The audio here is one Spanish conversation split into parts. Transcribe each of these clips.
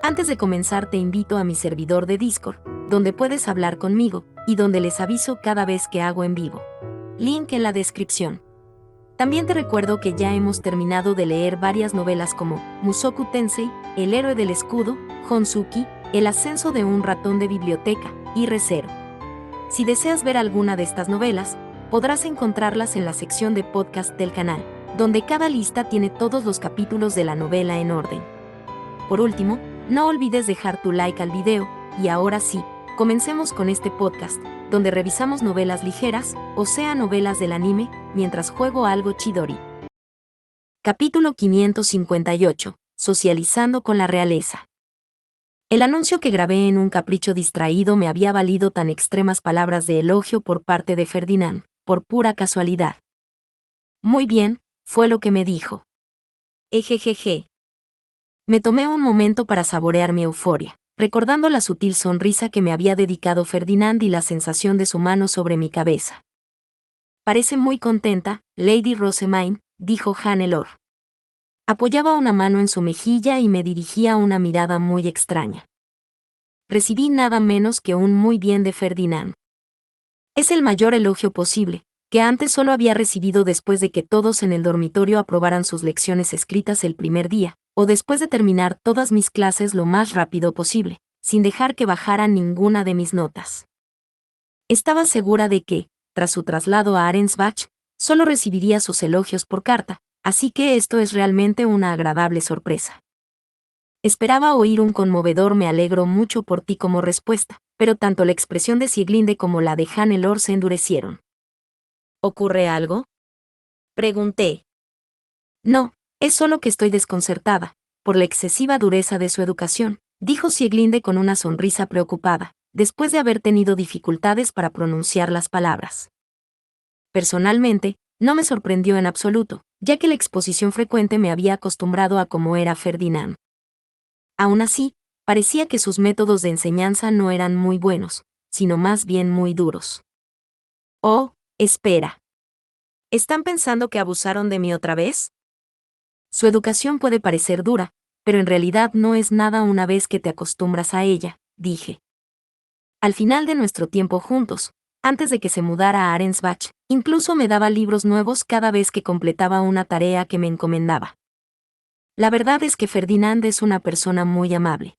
Antes de comenzar te invito a mi servidor de Discord, donde puedes hablar conmigo, y donde les aviso cada vez que hago en vivo. Link en la descripción. También te recuerdo que ya hemos terminado de leer varias novelas como Mushoku Tensei, El héroe del escudo, Honsuki, El ascenso de un ratón de biblioteca, y Re:Zero. Si deseas ver alguna de estas novelas, podrás encontrarlas en la sección de podcast del canal, donde cada lista tiene todos los capítulos de la novela en orden. Por último, no olvides dejar tu like al video, y ahora sí, comencemos con este podcast, donde revisamos novelas ligeras, o sea novelas del anime, mientras juego algo Chidori. Capítulo 558. Socializando con la realeza. El anuncio que grabé en un capricho distraído me había valido tan extremas palabras de elogio por parte de Ferdinand, por pura casualidad. Muy bien, fue lo que me dijo. Ejejeje. Me tomé un momento para saborear mi euforia, recordando la sutil sonrisa que me había dedicado Ferdinand y la sensación de su mano sobre mi cabeza. Parece muy contenta, Lady Rosamine, dijo Hannelore. Apoyaba una mano en su mejilla y me dirigía una mirada muy extraña. Recibí nada menos que un muy bien de Ferdinand. Es el mayor elogio posible, que antes solo había recibido después de que todos en el dormitorio aprobaran sus lecciones escritas el primer día, o después de terminar todas mis clases lo más rápido posible, sin dejar que bajara ninguna de mis notas. Estaba segura de que, tras su traslado a Arensbach, solo recibiría sus elogios por carta, así que esto es realmente una agradable sorpresa. Esperaba oír un conmovedor "me alegro mucho por ti" como respuesta, pero tanto la expresión de Sieglinde como la de Hannelore se endurecieron. ¿Ocurre algo?, pregunté. No, es solo que estoy desconcertada, por la excesiva dureza de su educación, dijo Sieglinde con una sonrisa preocupada, después de haber tenido dificultades para pronunciar las palabras. Personalmente, no me sorprendió en absoluto, ya que la exposición frecuente me había acostumbrado a cómo era Ferdinand. Aún así, parecía que sus métodos de enseñanza no eran muy buenos, sino más bien muy duros. Oh, espera. ¿Están pensando que abusaron de mí otra vez? Su educación puede parecer dura, pero en realidad no es nada una vez que te acostumbras a ella, dije. Al final de nuestro tiempo juntos, antes de que se mudara a Arensbach, incluso me daba libros nuevos cada vez que completaba una tarea que me encomendaba. La verdad es que Ferdinand es una persona muy amable.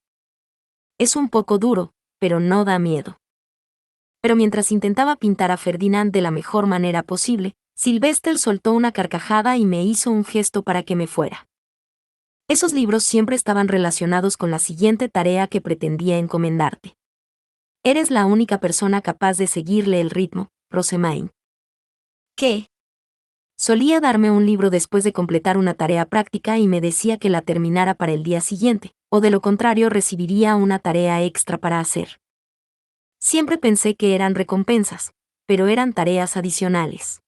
Es un poco duro, pero no da miedo. Pero mientras intentaba pintar a Ferdinand de la mejor manera posible, Sylvester soltó una carcajada y me hizo un gesto para que me fuera. Esos libros siempre estaban relacionados con la siguiente tarea que pretendía encomendarte. Eres la única persona capaz de seguirle el ritmo, Rosamine. ¿Qué? Solía darme un libro después de completar una tarea práctica y me decía que la terminara para el día siguiente, o de lo contrario recibiría una tarea extra para hacer. Siempre pensé que eran recompensas, pero eran tareas adicionales.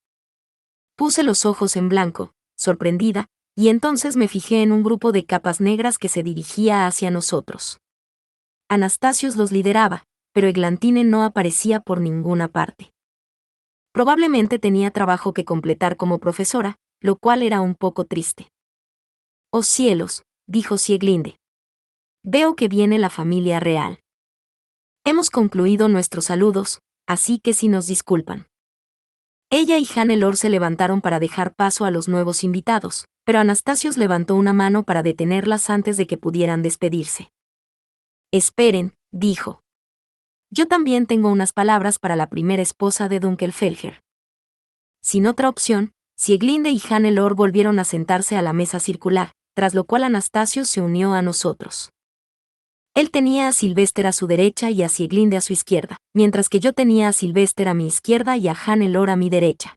Puse los ojos en blanco, sorprendida, y entonces me fijé en un grupo de capas negras que se dirigía hacia nosotros. Anastasios los lideraba, pero Eglantine no aparecía por ninguna parte. Probablemente tenía trabajo que completar como profesora, lo cual era un poco triste. «Oh cielos», dijo Sieglinde. «Veo que viene la familia real. Hemos concluido nuestros saludos, así que si nos disculpan». Ella y Hannelore se levantaron para dejar paso a los nuevos invitados, pero Anastasios levantó una mano para detenerlas antes de que pudieran despedirse. «Esperen», dijo. «Yo también tengo unas palabras para la primera esposa de Dunkelfelger». Sin otra opción, Sieglinde y Hannelore volvieron a sentarse a la mesa circular, tras lo cual Anastasios se unió a nosotros. Él tenía a Sylvester a su derecha y a Sieglinde a su izquierda, mientras que yo tenía a Sylvester a mi izquierda y a Hannelore a mi derecha.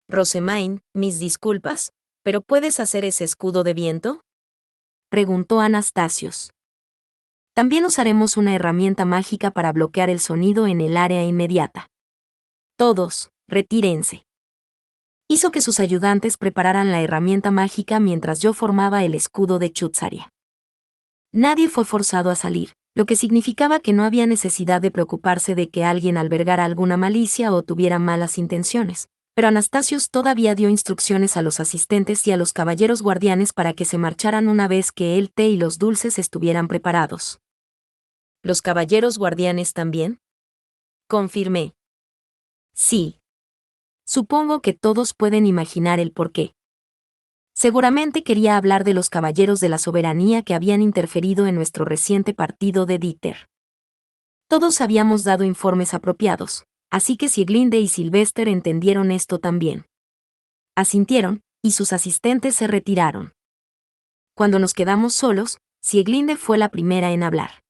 «Rosamine, mis disculpas, ¿pero puedes hacer ese escudo de viento?», preguntó Anastasios. «También usaremos una herramienta mágica para bloquear el sonido en el área inmediata. Todos, retírense». Hizo que sus ayudantes prepararan la herramienta mágica mientras yo formaba el escudo de Chutzaria. Nadie fue forzado a salir, lo que significaba que no había necesidad de preocuparse de que alguien albergara alguna malicia o tuviera malas intenciones, Pero Anastasios todavía dio instrucciones a los asistentes y a los caballeros guardianes para que se marcharan una vez que el té y los dulces estuvieran preparados. ¿Los caballeros guardianes también? Confirmé. Sí. Supongo que todos pueden imaginar el porqué. Seguramente quería hablar de los caballeros de la soberanía que habían interferido en nuestro reciente partido de Dieter. Todos habíamos dado informes apropiados, así que Sieglinde y Sylvester entendieron esto también. Asintieron, y sus asistentes se retiraron. Cuando nos quedamos solos, Sieglinde fue la primera en hablar.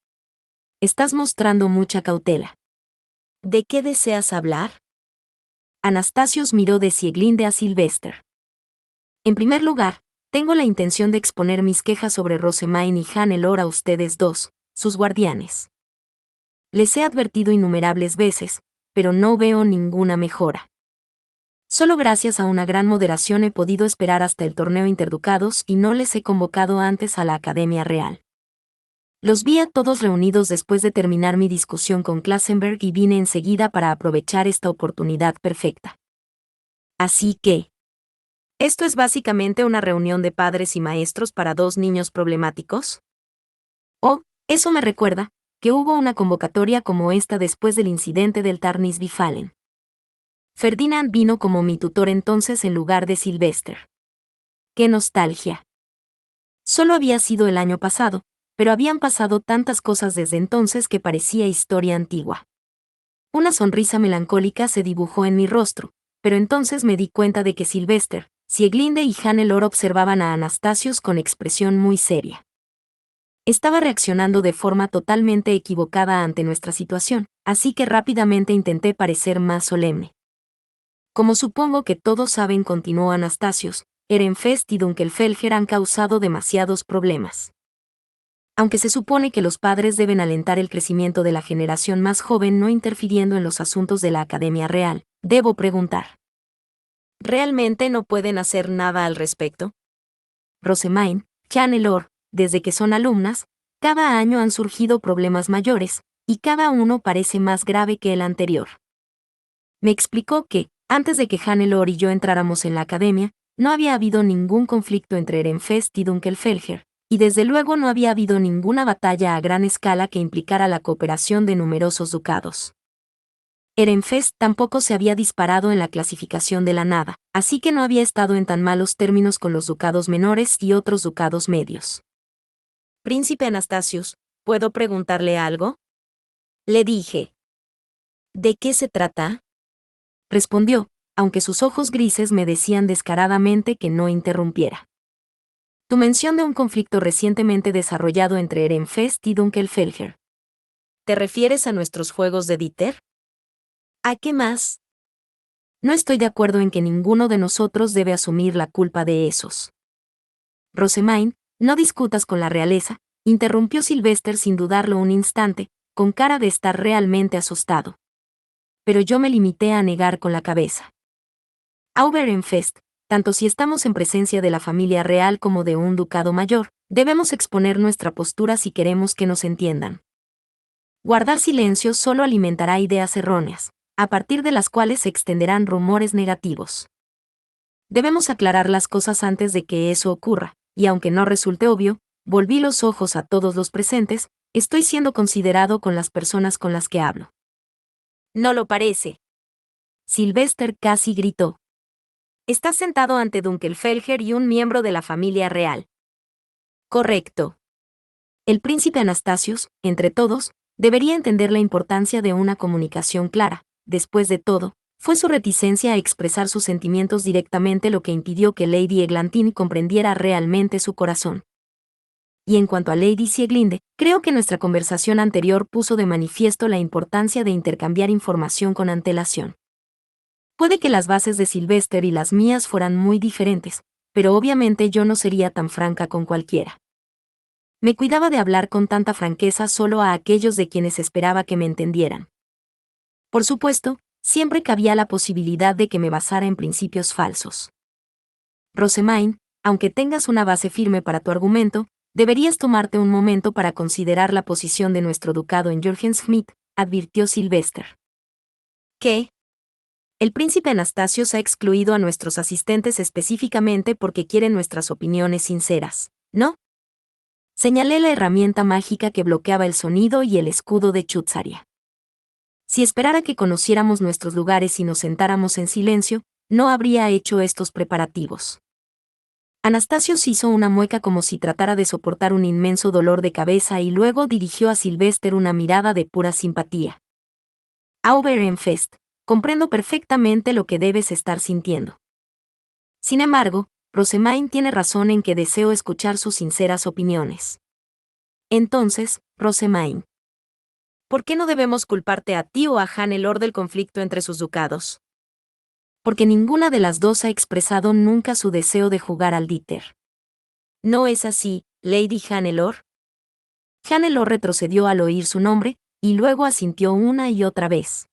Estás mostrando mucha cautela. ¿De qué deseas hablar? Anastasios miró de Sieglinde a Sylvester. En primer lugar, tengo la intención de exponer mis quejas sobre Rosemain y Hannelore a ustedes dos, sus guardianes. Les he advertido innumerables veces, pero no veo ninguna mejora. Solo gracias a una gran moderación he podido esperar hasta el torneo Interducados y no les he convocado antes a la Academia Real. Los vi a todos reunidos después de terminar mi discusión con Klassenberg y vine enseguida para aprovechar esta oportunidad perfecta. Así que... ¿esto es básicamente una reunión de padres y maestros para dos niños problemáticos? Oh, eso me recuerda, que hubo una convocatoria como esta después del incidente del Tarnisbifallen. Ferdinand vino como mi tutor entonces en lugar de Sylvester. ¡Qué nostalgia! Solo había sido el año pasado, pero habían pasado tantas cosas desde entonces que parecía historia antigua. Una sonrisa melancólica se dibujó en mi rostro, pero entonces me di cuenta de que Sylvester, Sieglinde y Hannelore observaban a Anastasios con expresión muy seria. Estaba reaccionando de forma totalmente equivocada ante nuestra situación, así que rápidamente intenté parecer más solemne. Como supongo que todos saben, continuó Anastasios, Ehrenfest y Dunkelfelger han causado demasiados problemas. Aunque se supone que los padres deben alentar el crecimiento de la generación más joven no interfiriendo en los asuntos de la Academia Real, debo preguntar. ¿Realmente no pueden hacer nada al respecto? Rosemain, Hannelore, desde que son alumnas, cada año han surgido problemas mayores, y cada uno parece más grave que el anterior. Me explicó que, antes de que Hannelore y yo entráramos en la academia, no había habido ningún conflicto entre Ehrenfest y Dunkelfelger, y desde luego no había habido ninguna batalla a gran escala que implicara la cooperación de numerosos ducados. Ehrenfest tampoco se había disparado en la clasificación de la nada, así que no había estado en tan malos términos con los ducados menores y otros ducados medios. Príncipe Anastasius, ¿puedo preguntarle algo? Le dije. ¿De qué se trata? Respondió, aunque sus ojos grises me decían descaradamente que no interrumpiera. Tu mención de un conflicto recientemente desarrollado entre Ehrenfest y Dunkelfelger. ¿Te refieres a nuestros juegos de Dieter? ¿A qué más? No estoy de acuerdo en que ninguno de nosotros debe asumir la culpa de esos. Rosemain, no discutas con la realeza, interrumpió Sylvester sin dudarlo un instante, con cara de estar realmente asustado. Pero yo me limité a negar con la cabeza. Ehrenfest, tanto si estamos en presencia de la familia real como de un ducado mayor, debemos exponer nuestra postura si queremos que nos entiendan. Guardar silencio solo alimentará ideas erróneas, a partir de las cuales se extenderán rumores negativos. Debemos aclarar las cosas antes de que eso ocurra, y aunque no resulte obvio, volví los ojos a todos los presentes, estoy siendo considerado con las personas con las que hablo. No lo parece. Sylvester casi gritó. Estás sentado ante Dunkelfelger y un miembro de la familia real. Correcto. El príncipe Anastasius, entre todos, debería entender la importancia de una comunicación clara. Después de todo, fue su reticencia a expresar sus sentimientos directamente lo que impidió que Lady Eglantine comprendiera realmente su corazón. Y en cuanto a Lady Sieglinde, creo que nuestra conversación anterior puso de manifiesto la importancia de intercambiar información con antelación. Puede que las bases de Sylvester y las mías fueran muy diferentes, pero obviamente yo no sería tan franca con cualquiera. Me cuidaba de hablar con tanta franqueza solo a aquellos de quienes esperaba que me entendieran. Por supuesto, siempre cabía la posibilidad de que me basara en principios falsos. Rosemain, aunque tengas una base firme para tu argumento, deberías tomarte un momento para considerar la posición de nuestro ducado en Jürgen Schmidt, advirtió Sylvester. ¿Qué? El príncipe Anastasios ha excluido a nuestros asistentes específicamente porque quiere nuestras opiniones sinceras, ¿no? Señalé la herramienta mágica que bloqueaba el sonido y el escudo de Chutzaria. Si esperara que conociéramos nuestros lugares y nos sentáramos en silencio, no habría hecho estos preparativos. Anastasios hizo una mueca como si tratara de soportar un inmenso dolor de cabeza y luego dirigió a Sylvester una mirada de pura simpatía. Auberenfest, comprendo perfectamente lo que debes estar sintiendo. Sin embargo, Rosemain tiene razón en que deseo escuchar sus sinceras opiniones. Entonces, Rosemain, ¿por qué no debemos culparte a ti o a Hannelore del conflicto entre sus ducados? Porque ninguna de las dos ha expresado nunca su deseo de jugar al Dieter. ¿No es así, Lady Hannelore? Hannelore retrocedió al oír su nombre, y luego asintió una y otra vez.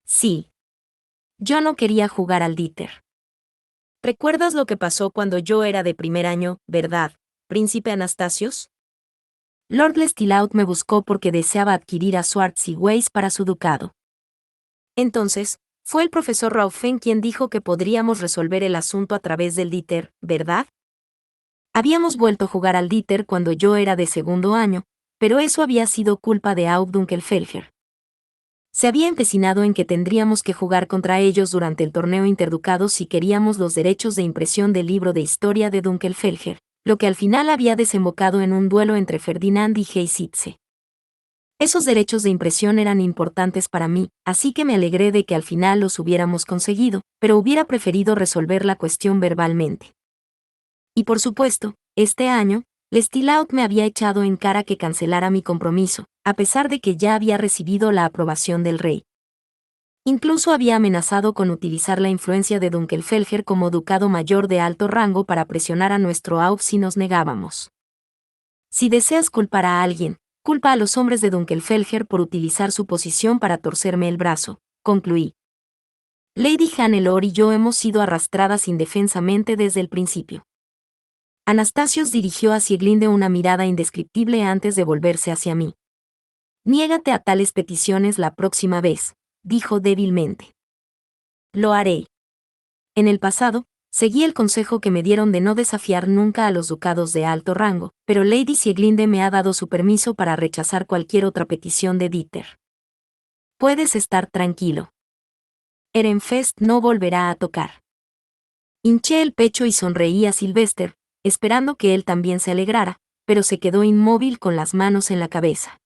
Sí. Yo no quería jugar al Dieter. ¿Recuerdas lo que pasó cuando yo era de primer año, verdad, príncipe Anastasios? Lord Lestilaut me buscó porque deseaba adquirir a Swartz y Weiss para su ducado. Entonces, fue el profesor Raufen quien dijo que podríamos resolver el asunto a través del Dieter, ¿verdad? Habíamos vuelto a jugar al Dieter cuando yo era de segundo año, pero eso había sido culpa de Aub Dunkelfelger. Se había empecinado en que tendríamos que jugar contra ellos durante el torneo interducado si queríamos los derechos de impresión del libro de historia de Dunkelfelger, lo que al final había desembocado en un duelo entre Ferdinand y Heysitze. Esos derechos de impresión eran importantes para mí, así que me alegré de que al final los hubiéramos conseguido, pero hubiera preferido resolver la cuestión verbalmente. Y por supuesto, este año, Lestilaut me había echado en cara que cancelara mi compromiso, a pesar de que ya había recibido la aprobación del rey. Incluso había amenazado con utilizar la influencia de Dunkelfelger como ducado mayor de alto rango para presionar a nuestro Aub si nos negábamos. Si deseas culpar a alguien, culpa a los hombres de Dunkelfelger por utilizar su posición para torcerme el brazo, concluí. Lady Hannelore y yo hemos sido arrastradas indefensamente desde el principio. Anastasios dirigió a Sieglinde una mirada indescriptible antes de volverse hacia mí. Niégate a tales peticiones la próxima vez, dijo débilmente. Lo haré. En el pasado, seguí el consejo que me dieron de no desafiar nunca a los ducados de alto rango, pero Lady Sieglinde me ha dado su permiso para rechazar cualquier otra petición de Dieter. Puedes estar tranquilo. Ehrenfest no volverá a tocar. Hinché el pecho y sonreí a Sylvester, esperando que él también se alegrara, pero se quedó inmóvil con las manos en la cabeza.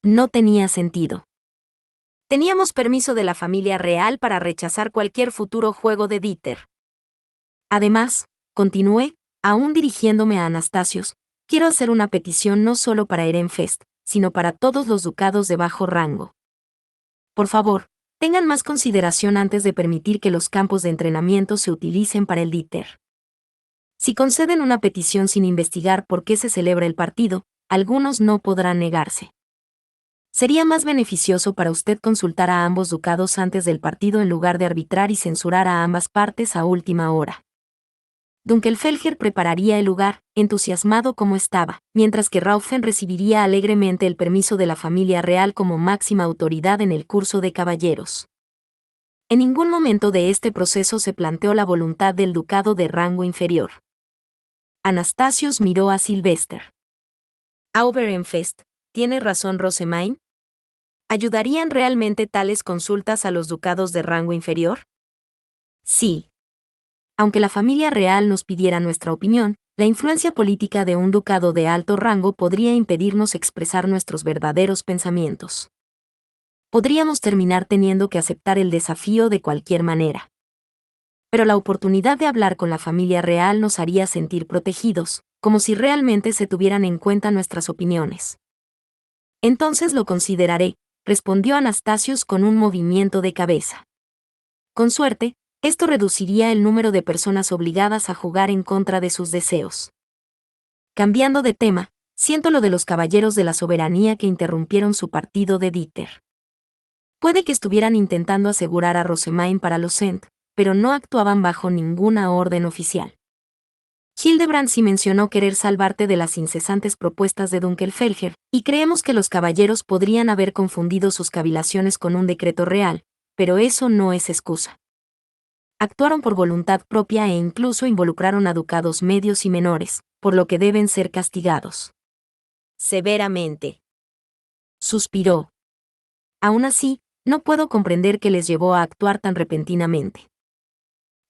No tenía sentido. Teníamos permiso de la familia real para rechazar cualquier futuro juego de Dieter. Además, continué, aún dirigiéndome a Anastasios, quiero hacer una petición no solo para Ehrenfest, sino para todos los ducados de bajo rango. Por favor, tengan más consideración antes de permitir que los campos de entrenamiento se utilicen para el Dieter. Si conceden una petición sin investigar por qué se celebra el partido, algunos no podrán negarse. Sería más beneficioso para usted consultar a ambos ducados antes del partido en lugar de arbitrar y censurar a ambas partes a última hora. Dunkelfelger prepararía el lugar, entusiasmado como estaba, mientras que Raufen recibiría alegremente el permiso de la familia real como máxima autoridad en el curso de caballeros. En ningún momento de este proceso se planteó la voluntad del ducado de rango inferior. Anastasios miró a Sylvester. Auberenfest, ¿tiene razón Rosemain? ¿Ayudarían realmente tales consultas a los ducados de rango inferior? Sí. Aunque la familia real nos pidiera nuestra opinión, la influencia política de un ducado de alto rango podría impedirnos expresar nuestros verdaderos pensamientos. Podríamos terminar teniendo que aceptar el desafío de cualquier manera. Pero la oportunidad de hablar con la familia real nos haría sentir protegidos, como si realmente se tuvieran en cuenta nuestras opiniones. Entonces lo consideraré, respondió Anastasios con un movimiento de cabeza. Con suerte, esto reduciría el número de personas obligadas a jugar en contra de sus deseos. Cambiando de tema, siento lo de los caballeros de la soberanía que interrumpieron su partido de Dieter. Puede que estuvieran intentando asegurar a Rosemain para los Cent, pero no actuaban bajo ninguna orden oficial. Hildebrand sí mencionó querer salvarte de las incesantes propuestas de Dunkelfelger, y creemos que los caballeros podrían haber confundido sus cavilaciones con un decreto real, pero eso no es excusa. Actuaron por voluntad propia e incluso involucraron a ducados medios y menores, por lo que deben ser castigados severamente. Suspiró. Aún así, no puedo comprender qué les llevó a actuar tan repentinamente.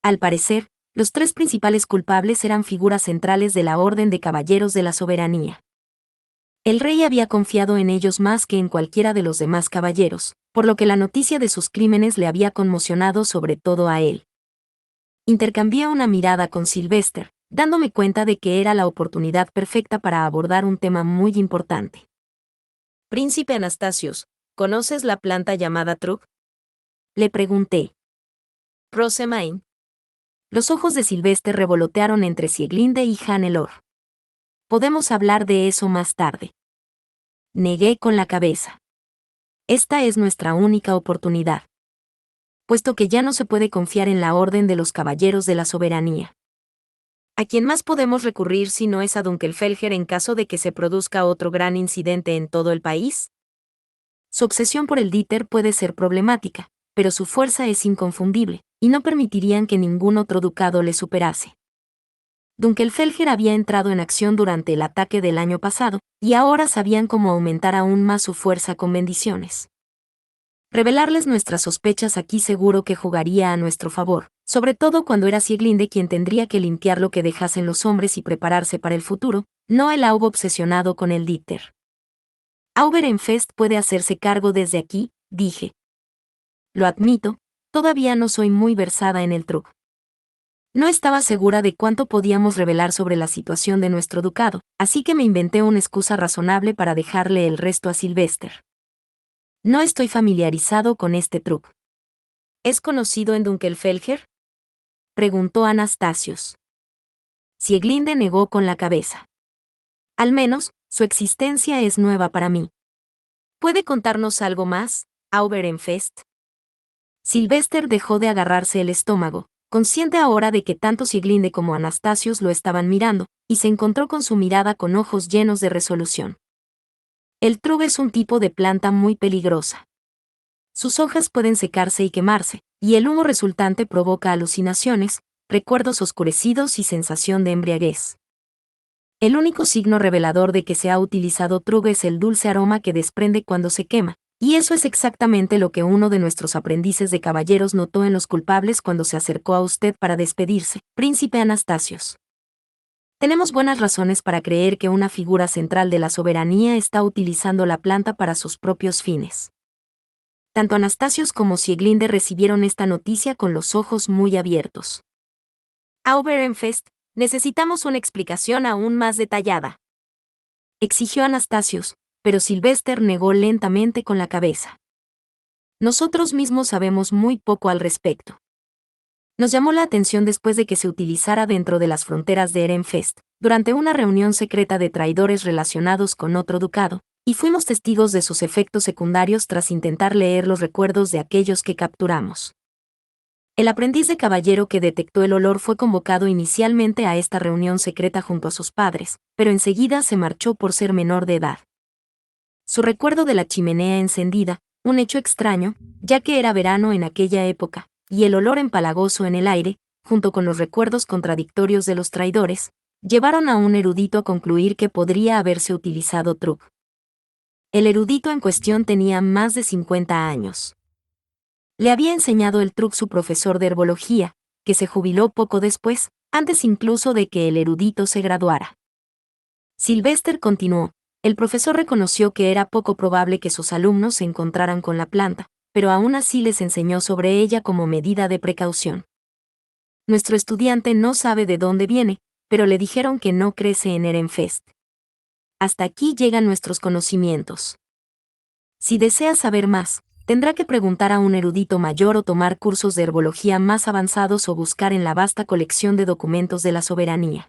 Al parecer, los tres principales culpables eran figuras centrales de la Orden de Caballeros de la Soberanía. El rey había confiado en ellos más que en cualquiera de los demás caballeros, por lo que la noticia de sus crímenes le había conmocionado sobre todo a él. Intercambié una mirada con Sylvester, dándome cuenta de que era la oportunidad perfecta para abordar un tema muy importante. Príncipe Anastasius, ¿conoces la planta llamada Trug? Le pregunté. Prosemain. Los ojos de Sylvester revolotearon entre Sieglinde y Hannelore. Podemos hablar de eso más tarde. Negué con la cabeza. Esta es nuestra única oportunidad. Puesto que ya no se puede confiar en la Orden de los Caballeros de la Soberanía. ¿A quién más podemos recurrir si no es a Dunkelfelger en caso de que se produzca otro gran incidente en todo el país? Su obsesión por el Dieter puede ser problemática, pero su fuerza es inconfundible, y no permitirían que ningún otro ducado le superase. Dunkelfelger había entrado en acción durante el ataque del año pasado, y ahora sabían cómo aumentar aún más su fuerza con bendiciones. Revelarles nuestras sospechas aquí seguro que jugaría a nuestro favor, sobre todo cuando era Sieglinde quien tendría que limpiar lo que dejasen los hombres y prepararse para el futuro, no el Aube obsesionado con el Dieter. Auberenfest puede hacerse cargo desde aquí, dije. Lo admito, todavía no soy muy versada en el Trug. No estaba segura de cuánto podíamos revelar sobre la situación de nuestro ducado, así que me inventé una excusa razonable para dejarle el resto a Sylvester. No estoy familiarizado con este Trug. ¿Es conocido en Dunkelfelger? Preguntó Anastasius. Sieglinde negó con la cabeza. Al menos, su existencia es nueva para mí. ¿Puede contarnos algo más, Auberenfest? Sylvester dejó de agarrarse el estómago, consciente ahora de que tanto Sieglinde como Anastasius lo estaban mirando, y se encontró con su mirada con ojos llenos de resolución. El Trug es un tipo de planta muy peligrosa. Sus hojas pueden secarse y quemarse, y el humo resultante provoca alucinaciones, recuerdos oscurecidos y sensación de embriaguez. El único signo revelador de que se ha utilizado Trug es el dulce aroma que desprende cuando se quema, y eso es exactamente lo que uno de nuestros aprendices de caballeros notó en los culpables cuando se acercó a usted para despedirse, príncipe Anastasios. Tenemos buenas razones para creer que una figura central de la soberanía está utilizando la planta para sus propios fines. Tanto Anastasios como Sieglinde recibieron esta noticia con los ojos muy abiertos. Auberenfest, necesitamos una explicación aún más detallada. Exigió Anastasios, pero Sylvester negó lentamente con la cabeza. Nosotros mismos sabemos muy poco al respecto. Nos llamó la atención después de que se utilizara dentro de las fronteras de Ehrenfest, durante una reunión secreta de traidores relacionados con otro ducado, y fuimos testigos de sus efectos secundarios tras intentar leer los recuerdos de aquellos que capturamos. El aprendiz de caballero que detectó el olor fue convocado inicialmente a esta reunión secreta junto a sus padres, pero enseguida se marchó por ser menor de edad. Su recuerdo de la chimenea encendida, un hecho extraño, ya que era verano en aquella época, y el olor empalagoso en el aire, junto con los recuerdos contradictorios de los traidores, llevaron a un erudito a concluir que podría haberse utilizado Trug. El erudito en cuestión tenía más de 50 años. Le había enseñado el Trug su profesor de herbología, que se jubiló poco después, antes incluso de que el erudito se graduara. Sylvester continuó. El profesor reconoció que era poco probable que sus alumnos se encontraran con la planta, pero aún así les enseñó sobre ella como medida de precaución. Nuestro estudiante no sabe de dónde viene, pero le dijeron que no crece en Ehrenfest. Hasta aquí llegan nuestros conocimientos. Si desea saber más, tendrá que preguntar a un erudito mayor o tomar cursos de herbología más avanzados o buscar en la vasta colección de documentos de la soberanía.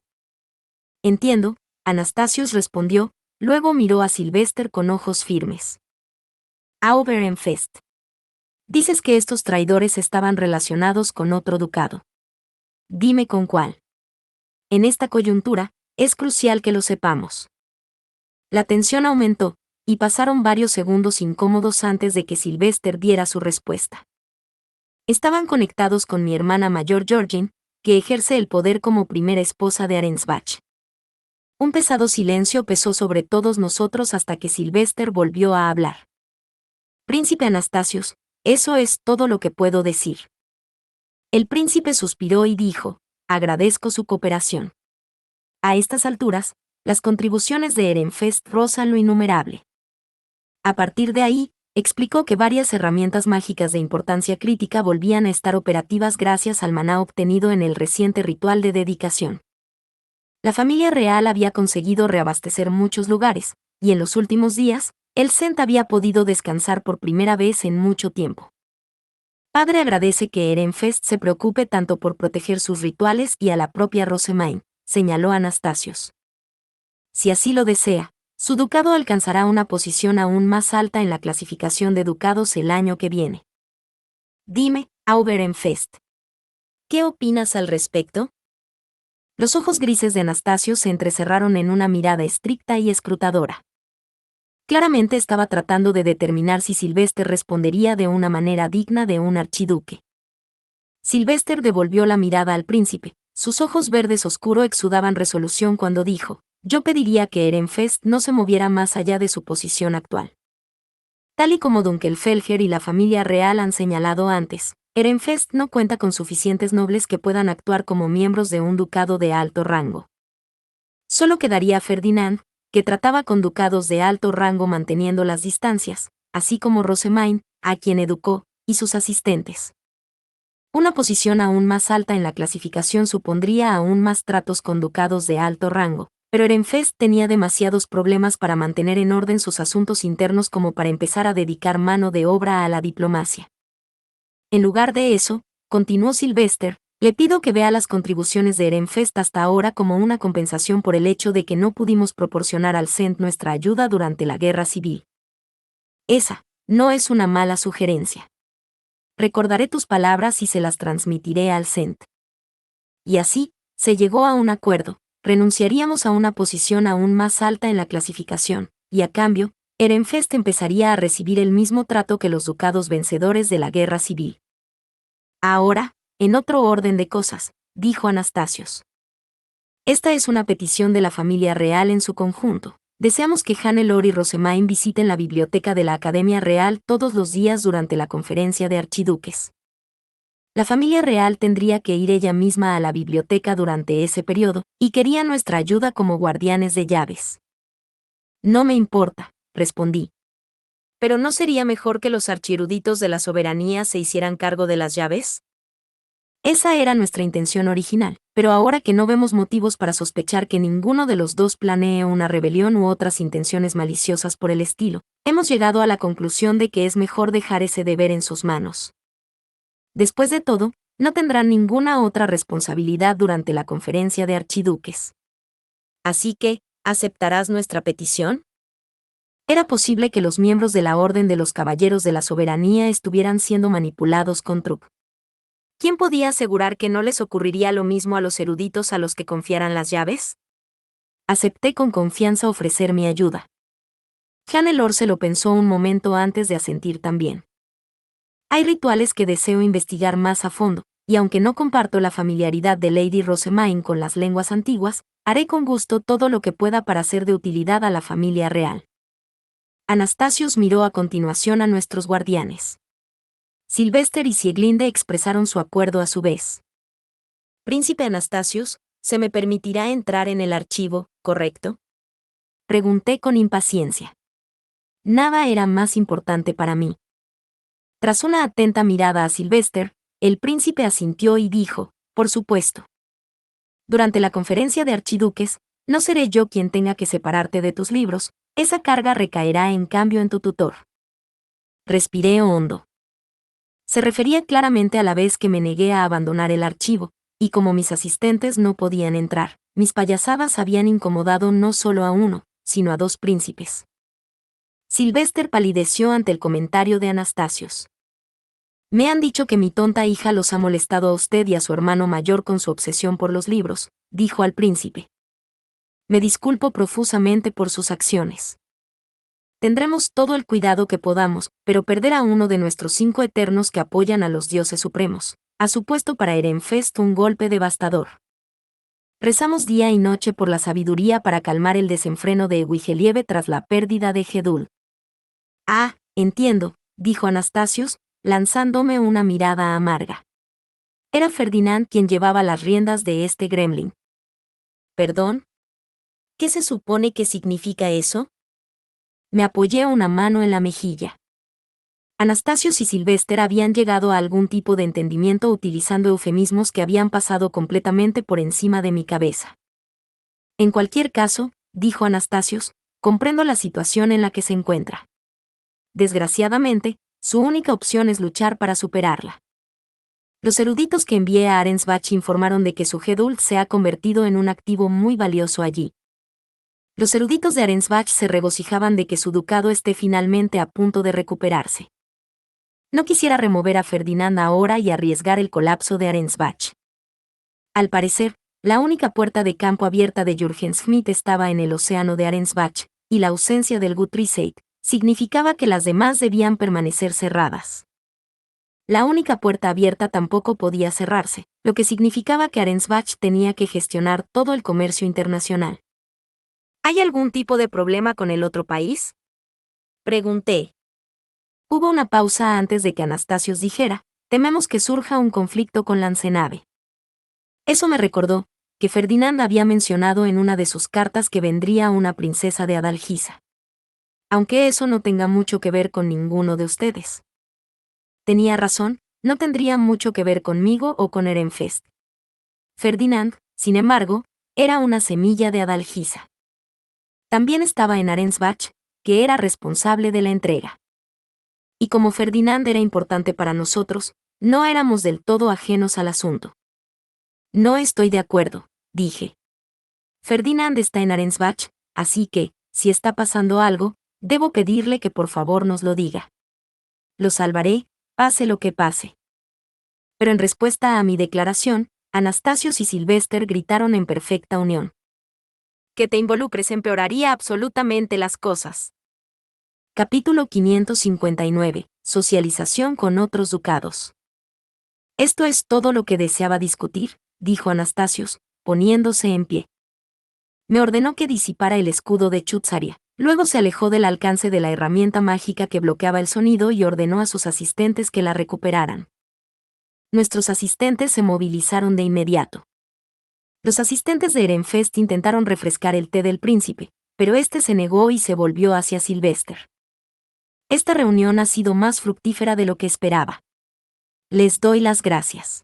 Entiendo, Anastasius respondió, luego miró a Sylvester con ojos firmes. Auberenfest. Dices que estos traidores estaban relacionados con otro ducado. Dime con cuál. En esta coyuntura, es crucial que lo sepamos. La tensión aumentó, y pasaron varios segundos incómodos antes de que Sylvester diera su respuesta. Estaban conectados con mi hermana mayor Georgine, que ejerce el poder como primera esposa de Arensbach. Un pesado silencio pesó sobre todos nosotros hasta que Sylvester volvió a hablar. Príncipe Anastasius, eso es todo lo que puedo decir. El príncipe suspiró y dijo, agradezco su cooperación. A estas alturas, las contribuciones de Ehrenfest rozan lo innumerable. A partir de ahí, explicó que varias herramientas mágicas de importancia crítica volvían a estar operativas gracias al maná obtenido en el reciente ritual de dedicación. La familia real había conseguido reabastecer muchos lugares, y en los últimos días, el Cent había podido descansar por primera vez en mucho tiempo. Padre agradece que Ehrenfest se preocupe tanto por proteger sus rituales y a la propia Rosemaine, señaló Anastasios. Si así lo desea, su ducado alcanzará una posición aún más alta en la clasificación de ducados el año que viene. Dime, Ehrenfest, ¿qué opinas al respecto? Los ojos grises de Anastasio se entrecerraron en una mirada estricta y escrutadora. Claramente estaba tratando de determinar si Sylvester respondería de una manera digna de un archiduque. Sylvester devolvió la mirada al príncipe, sus ojos verdes oscuro exudaban resolución cuando dijo, yo pediría que Ehrenfest no se moviera más allá de su posición actual. Tal y como Dunkelfelger y la familia real han señalado antes, Ehrenfest no cuenta con suficientes nobles que puedan actuar como miembros de un ducado de alto rango. Solo quedaría Ferdinand, que trataba con ducados de alto rango manteniendo las distancias, así como Rosemaine, a quien educó, y sus asistentes. Una posición aún más alta en la clasificación supondría aún más tratos con ducados de alto rango, pero Ehrenfest tenía demasiados problemas para mantener en orden sus asuntos internos como para empezar a dedicar mano de obra a la diplomacia. En lugar de eso, continuó Sylvester, le pido que vea las contribuciones de Ehrenfest hasta ahora como una compensación por el hecho de que no pudimos proporcionar al Cent nuestra ayuda durante la guerra civil. Esa no es una mala sugerencia. Recordaré tus palabras y se las transmitiré al Cent. Y así, se llegó a un acuerdo, renunciaríamos a una posición aún más alta en la clasificación, y a cambio, Ehrenfest empezaría a recibir el mismo trato que los ducados vencedores de la guerra civil. Ahora, en otro orden de cosas, dijo Anastasios. Esta es una petición de la familia real en su conjunto. Deseamos que Hannelore y Rosemaine visiten la biblioteca de la Academia Real todos los días durante la conferencia de archiduques. La familia real tendría que ir ella misma a la biblioteca durante ese periodo, y quería nuestra ayuda como guardianes de llaves. No me importa, respondí. ¿Pero no sería mejor que los archieruditos de la soberanía se hicieran cargo de las llaves? Esa era nuestra intención original, pero ahora que no vemos motivos para sospechar que ninguno de los dos planee una rebelión u otras intenciones maliciosas por el estilo, hemos llegado a la conclusión de que es mejor dejar ese deber en sus manos. Después de todo, no tendrán ninguna otra responsabilidad durante la conferencia de archiduques. Así que, ¿aceptarás nuestra petición? Era posible que los miembros de la Orden de los Caballeros de la Soberanía estuvieran siendo manipulados con truco. ¿Quién podía asegurar que no les ocurriría lo mismo a los eruditos a los que confiaran las llaves? Acepté con confianza ofrecer mi ayuda. Hannelore se lo pensó un momento antes de asentir también. Hay rituales que deseo investigar más a fondo, y aunque no comparto la familiaridad de Lady Rosemaine con las lenguas antiguas, haré con gusto todo lo que pueda para ser de utilidad a la familia real. Anastasios miró a continuación a nuestros guardianes. Sylvester y Sieglinde expresaron su acuerdo a su vez. Príncipe Anastasios, ¿se me permitirá entrar en el archivo, correcto? Pregunté con impaciencia. Nada era más importante para mí. Tras una atenta mirada a Sylvester, el príncipe asintió y dijo, por supuesto. Durante la conferencia de archiduques, no seré yo quien tenga que separarte de tus libros, esa carga recaerá en cambio en tu tutor. Respiré hondo. Se refería claramente a la vez que me negué a abandonar el archivo, y como mis asistentes no podían entrar, mis payasadas habían incomodado no solo a uno, sino a dos príncipes. Sylvester palideció ante el comentario de Anastasios. Me han dicho que mi tonta hija los ha molestado a usted y a su hermano mayor con su obsesión por los libros, dijo al príncipe. Me disculpo profusamente por sus acciones. Tendremos todo el cuidado que podamos, pero perder a uno de nuestros 5 eternos que apoyan a los dioses supremos ha supuesto para Ehrenfest un golpe devastador. Rezamos día y noche por la sabiduría para calmar el desenfreno de Wigelieve tras la pérdida de Gedul. Ah, entiendo, dijo Anastasius, lanzándome una mirada amarga. Era Ferdinand quien llevaba las riendas de este gremlin. ¿Perdón? ¿Qué se supone que significa eso? Me apoyé una mano en la mejilla. Anastasius y Sylvester habían llegado a algún tipo de entendimiento utilizando eufemismos que habían pasado completamente por encima de mi cabeza. En cualquier caso, dijo Anastasius, comprendo la situación en la que se encuentra. Desgraciadamente, su única opción es luchar para superarla. Los eruditos que envié a Arensbach informaron de que su Geduld se ha convertido en un activo muy valioso allí. Los eruditos de Arensbach se regocijaban de que su ducado esté finalmente a punto de recuperarse. No quisiera remover a Ferdinand ahora y arriesgar el colapso de Arensbach. Al parecer, la única puerta de campo abierta de Jürgen Schmidt estaba en el océano de Arensbach, y la ausencia del Guthrieseid significaba que las demás debían permanecer cerradas. La única puerta abierta tampoco podía cerrarse, lo que significaba que Arensbach tenía que gestionar todo el comercio internacional. ¿Hay algún tipo de problema con el otro país? Pregunté. Hubo una pausa antes de que Anastasios dijera, tememos que surja un conflicto con Lanzenave. Eso me recordó que Ferdinand había mencionado en una de sus cartas que vendría una princesa de Adalgisa. Aunque eso no tenga mucho que ver con ninguno de ustedes. Tenía razón, no tendría mucho que ver conmigo o con Ehrenfest. Ferdinand, sin embargo, era una semilla de Adalgisa. También estaba en Arensbach, que era responsable de la entrega. Y como Ferdinand era importante para nosotros, no éramos del todo ajenos al asunto. No estoy de acuerdo, dije. Ferdinand está en Arensbach, así que, si está pasando algo, debo pedirle que por favor nos lo diga. Lo salvaré, pase lo que pase. Pero en respuesta a mi declaración, Anastasios y Sylvester gritaron en perfecta unión. Que te involucres empeoraría absolutamente las cosas. Capítulo 559. Socialización con otros ducados. Esto es todo lo que deseaba discutir, dijo Anastasios, poniéndose en pie. Me ordenó que disipara el escudo de Chutzaria. Luego se alejó del alcance de la herramienta mágica que bloqueaba el sonido y ordenó a sus asistentes que la recuperaran. Nuestros asistentes se movilizaron de inmediato. Los asistentes de Ehrenfest intentaron refrescar el té del príncipe, pero este se negó y se volvió hacia Sylvester. Esta reunión ha sido más fructífera de lo que esperaba. Les doy las gracias.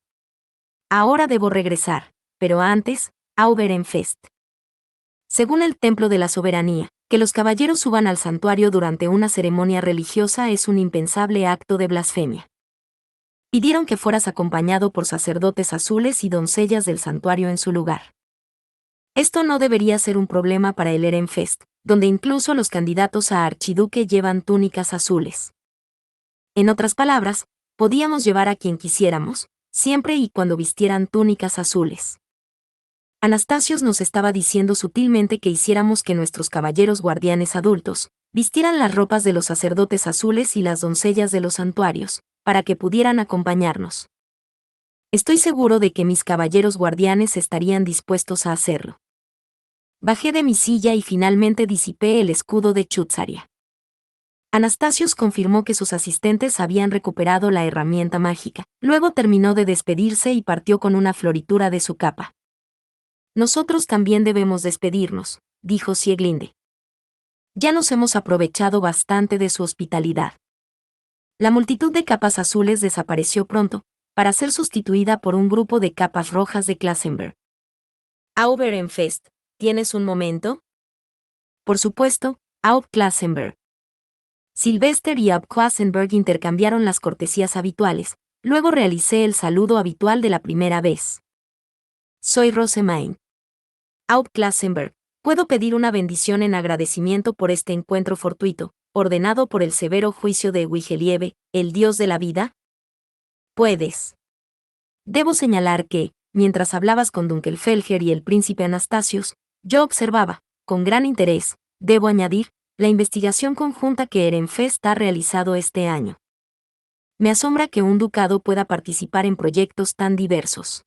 Ahora debo regresar, pero antes, a Ehrenfest. Según el Templo de la Soberanía, que los caballeros suban al santuario durante una ceremonia religiosa es un impensable acto de blasfemia. Pidieron que fueras acompañado por sacerdotes azules y doncellas del santuario en su lugar. Esto no debería ser un problema para el Ehrenfest, donde incluso los candidatos a archiduque llevan túnicas azules. En otras palabras, podíamos llevar a quien quisiéramos, siempre y cuando vistieran túnicas azules. Anastasios nos estaba diciendo sutilmente que hiciéramos que nuestros caballeros guardianes adultos vistieran las ropas de los sacerdotes azules y las doncellas de los santuarios, para que pudieran acompañarnos. Estoy seguro de que mis caballeros guardianes estarían dispuestos a hacerlo. Bajé de mi silla y finalmente disipé el escudo de Chutzaria. Anastasios confirmó que sus asistentes habían recuperado la herramienta mágica, luego terminó de despedirse y partió con una floritura de su capa. Nosotros también debemos despedirnos, dijo Sieglinde. Ya nos hemos aprovechado bastante de su hospitalidad. La multitud de capas azules desapareció pronto, para ser sustituida por un grupo de capas rojas de Klassenberg. Auf Ehrenfest, ¿tienes un momento? Por supuesto, Auf Klassenberg. Sylvester y Auf Klassenberg intercambiaron las cortesías habituales, luego realicé el saludo habitual de la primera vez. Soy Rosemain. Auf Klassenberg, ¿puedo pedir una bendición en agradecimiento por este encuentro fortuito, ordenado por el severo juicio de Wigelieve, el dios de la vida? Puedes. Debo señalar que, mientras hablabas con Dunkelfelger y el príncipe Anastasios, yo observaba, con gran interés, debo añadir, la investigación conjunta que Ehrenfest ha realizado este año. Me asombra que un ducado pueda participar en proyectos tan diversos.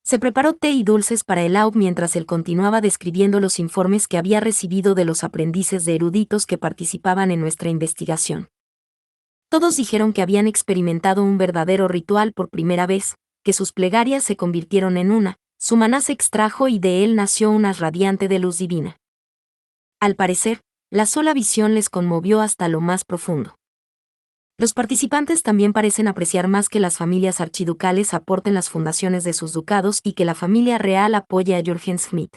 Se preparó té y dulces para el Aub mientras él continuaba describiendo los informes que había recibido de los aprendices de eruditos que participaban en nuestra investigación. Todos dijeron que habían experimentado un verdadero ritual por primera vez, que sus plegarias se convirtieron en una, su maná se extrajo y de él nació una radiante de luz divina. Al parecer, la sola visión les conmovió hasta lo más profundo. Los participantes también parecen apreciar más que las familias archiducales aporten las fundaciones de sus ducados y que la familia real apoye a Jürgen Schmidt.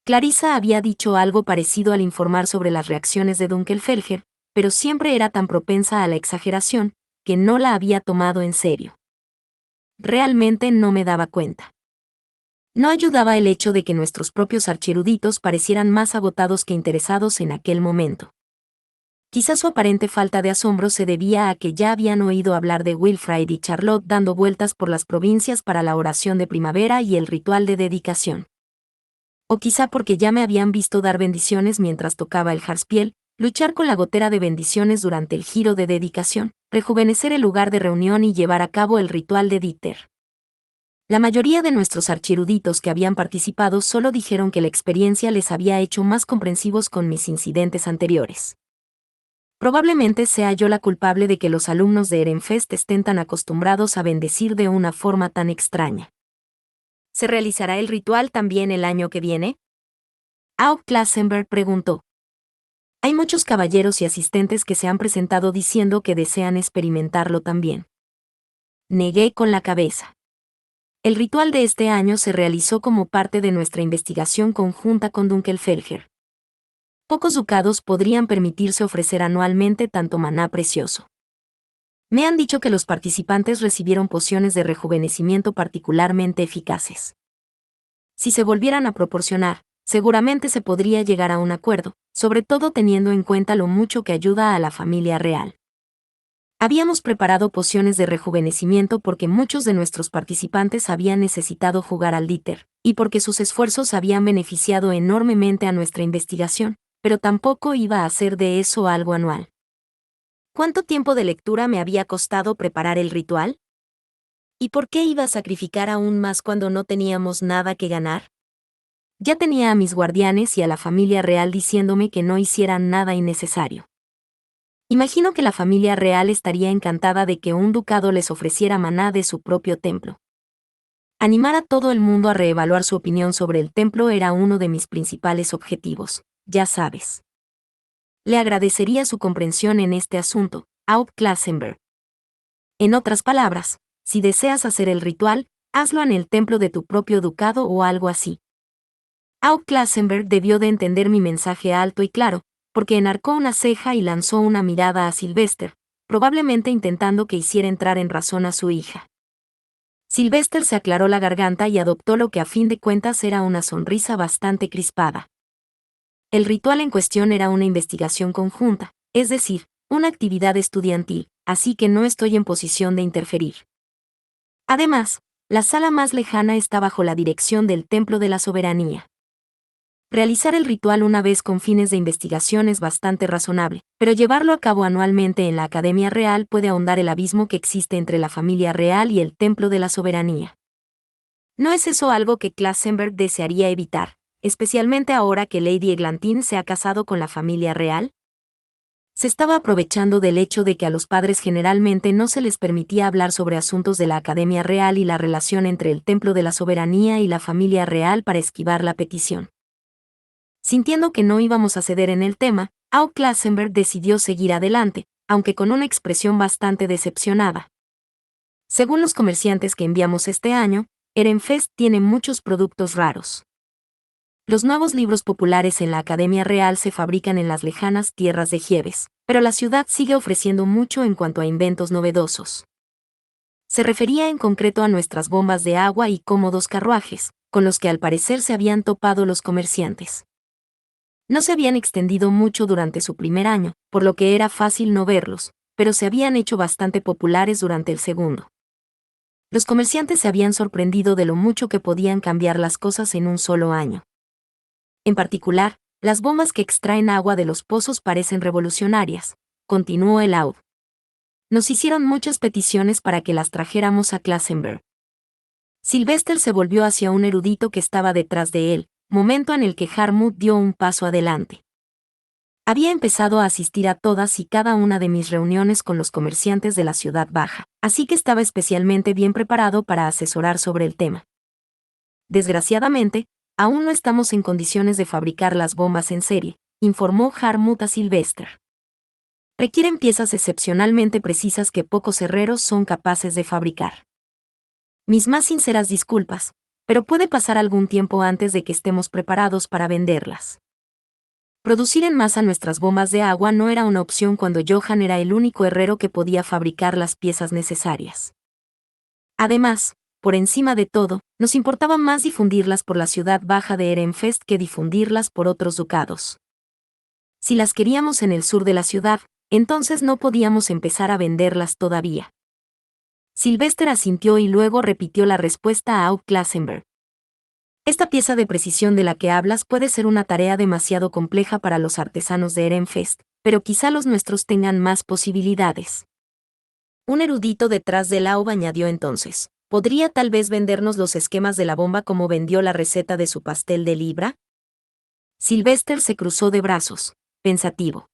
Clarissa había dicho algo parecido al informar sobre las reacciones de Dunkelfelger, pero siempre era tan propensa a la exageración, que no la había tomado en serio. Realmente no me daba cuenta. No ayudaba el hecho de que nuestros propios archieruditos parecieran más agotados que interesados en aquel momento. Quizás su aparente falta de asombro se debía a que ya habían oído hablar de Wilfrid y Charlotte dando vueltas por las provincias para la oración de primavera y el ritual de dedicación. O quizá porque ya me habían visto dar bendiciones mientras tocaba el jarspiel, luchar con la gotera de bendiciones durante el giro de dedicación, rejuvenecer el lugar de reunión y llevar a cabo el ritual de Dieter. La mayoría de nuestros archieruditos que habían participado solo dijeron que la experiencia les había hecho más comprensivos con mis incidentes anteriores. Probablemente sea yo la culpable de que los alumnos de Ehrenfest estén tan acostumbrados a bendecir de una forma tan extraña. ¿Se realizará el ritual también el año que viene? Aub Klassenberg preguntó. Hay muchos caballeros y asistentes que se han presentado diciendo que desean experimentarlo también. Negué con la cabeza. El ritual de este año se realizó como parte de nuestra investigación conjunta con Dunkelfelger. Pocos ducados podrían permitirse ofrecer anualmente tanto maná precioso. Me han dicho que los participantes recibieron pociones de rejuvenecimiento particularmente eficaces. Si se volvieran a proporcionar, seguramente se podría llegar a un acuerdo, sobre todo teniendo en cuenta lo mucho que ayuda a la familia real. Habíamos preparado pociones de rejuvenecimiento porque muchos de nuestros participantes habían necesitado jugar al Dieter, y porque sus esfuerzos habían beneficiado enormemente a nuestra investigación, pero tampoco iba a hacer de eso algo anual. ¿Cuánto tiempo de lectura me había costado preparar el ritual? ¿Y por qué iba a sacrificar aún más cuando no teníamos nada que ganar? Ya tenía a mis guardianes y a la familia real diciéndome que no hicieran nada innecesario. Imagino que la familia real estaría encantada de que un ducado les ofreciera maná de su propio templo. Animar a todo el mundo a reevaluar su opinión sobre el templo era uno de mis principales objetivos, ya sabes. Le agradecería su comprensión en este asunto, Aub Klassenberg. En otras palabras, si deseas hacer el ritual, hazlo en el templo de tu propio ducado o algo así. Aub Klassenberg debió de entender mi mensaje alto y claro, porque enarcó una ceja y lanzó una mirada a Sylvester, probablemente intentando que hiciera entrar en razón a su hija. Sylvester se aclaró la garganta y adoptó lo que a fin de cuentas era una sonrisa bastante crispada. El ritual en cuestión era una investigación conjunta, es decir, una actividad estudiantil, así que no estoy en posición de interferir. Además, la sala más lejana está bajo la dirección del Templo de la Soberanía. Realizar el ritual una vez con fines de investigación es bastante razonable, pero llevarlo a cabo anualmente en la Academia Real puede ahondar el abismo que existe entre la familia real y el Templo de la Soberanía. ¿No es eso algo que Klassenberg desearía evitar, especialmente ahora que Lady Eglantine se ha casado con la familia real? Se estaba aprovechando del hecho de que a los padres generalmente no se les permitía hablar sobre asuntos de la Academia Real y la relación entre el Templo de la Soberanía y la familia real para esquivar la petición. Sintiendo que no íbamos a ceder en el tema, Aub Klassenberg decidió seguir adelante, aunque con una expresión bastante decepcionada. Según los comerciantes que enviamos este año, Ehrenfest tiene muchos productos raros. Los nuevos libros populares en la Academia Real se fabrican en las lejanas tierras de Giebes, pero la ciudad sigue ofreciendo mucho en cuanto a inventos novedosos. Se refería en concreto a nuestras bombas de agua y cómodos carruajes, con los que al parecer se habían topado los comerciantes. No se habían extendido mucho durante su primer año, por lo que era fácil no verlos, pero se habían hecho bastante populares durante el segundo. Los comerciantes se habían sorprendido de lo mucho que podían cambiar las cosas en un solo año. En particular, las bombas que extraen agua de los pozos parecen revolucionarias, continuó el Aub. Nos hicieron muchas peticiones para que las trajéramos a Klassenberg. Sylvester se volvió hacia un erudito que estaba detrás de él, momento en el que Harmut dio un paso adelante. Había empezado a asistir a todas y cada una de mis reuniones con los comerciantes de la ciudad baja, así que estaba especialmente bien preparado para asesorar sobre el tema. Desgraciadamente, aún no estamos en condiciones de fabricar las bombas en serie, informó Harmut a Sylvester. Requieren piezas excepcionalmente precisas que pocos herreros son capaces de fabricar. Mis más sinceras disculpas, pero puede pasar algún tiempo antes de que estemos preparados para venderlas. Producir en masa nuestras bombas de agua no era una opción cuando Johann era el único herrero que podía fabricar las piezas necesarias. Además, por encima de todo, nos importaba más difundirlas por la ciudad baja de Ehrenfest que difundirlas por otros ducados. Si las queríamos en el sur de la ciudad, entonces no podíamos empezar a venderlas todavía. Sylvester asintió y luego repitió la respuesta a Aub Klassenberg. Esta pieza de precisión de la que hablas puede ser una tarea demasiado compleja para los artesanos de Ehrenfest, pero quizá los nuestros tengan más posibilidades. Un erudito detrás del Aub añadió entonces, ¿podría tal vez vendernos los esquemas de la bomba como vendió la receta de su pastel de libra? Sylvester se cruzó de brazos, pensativo.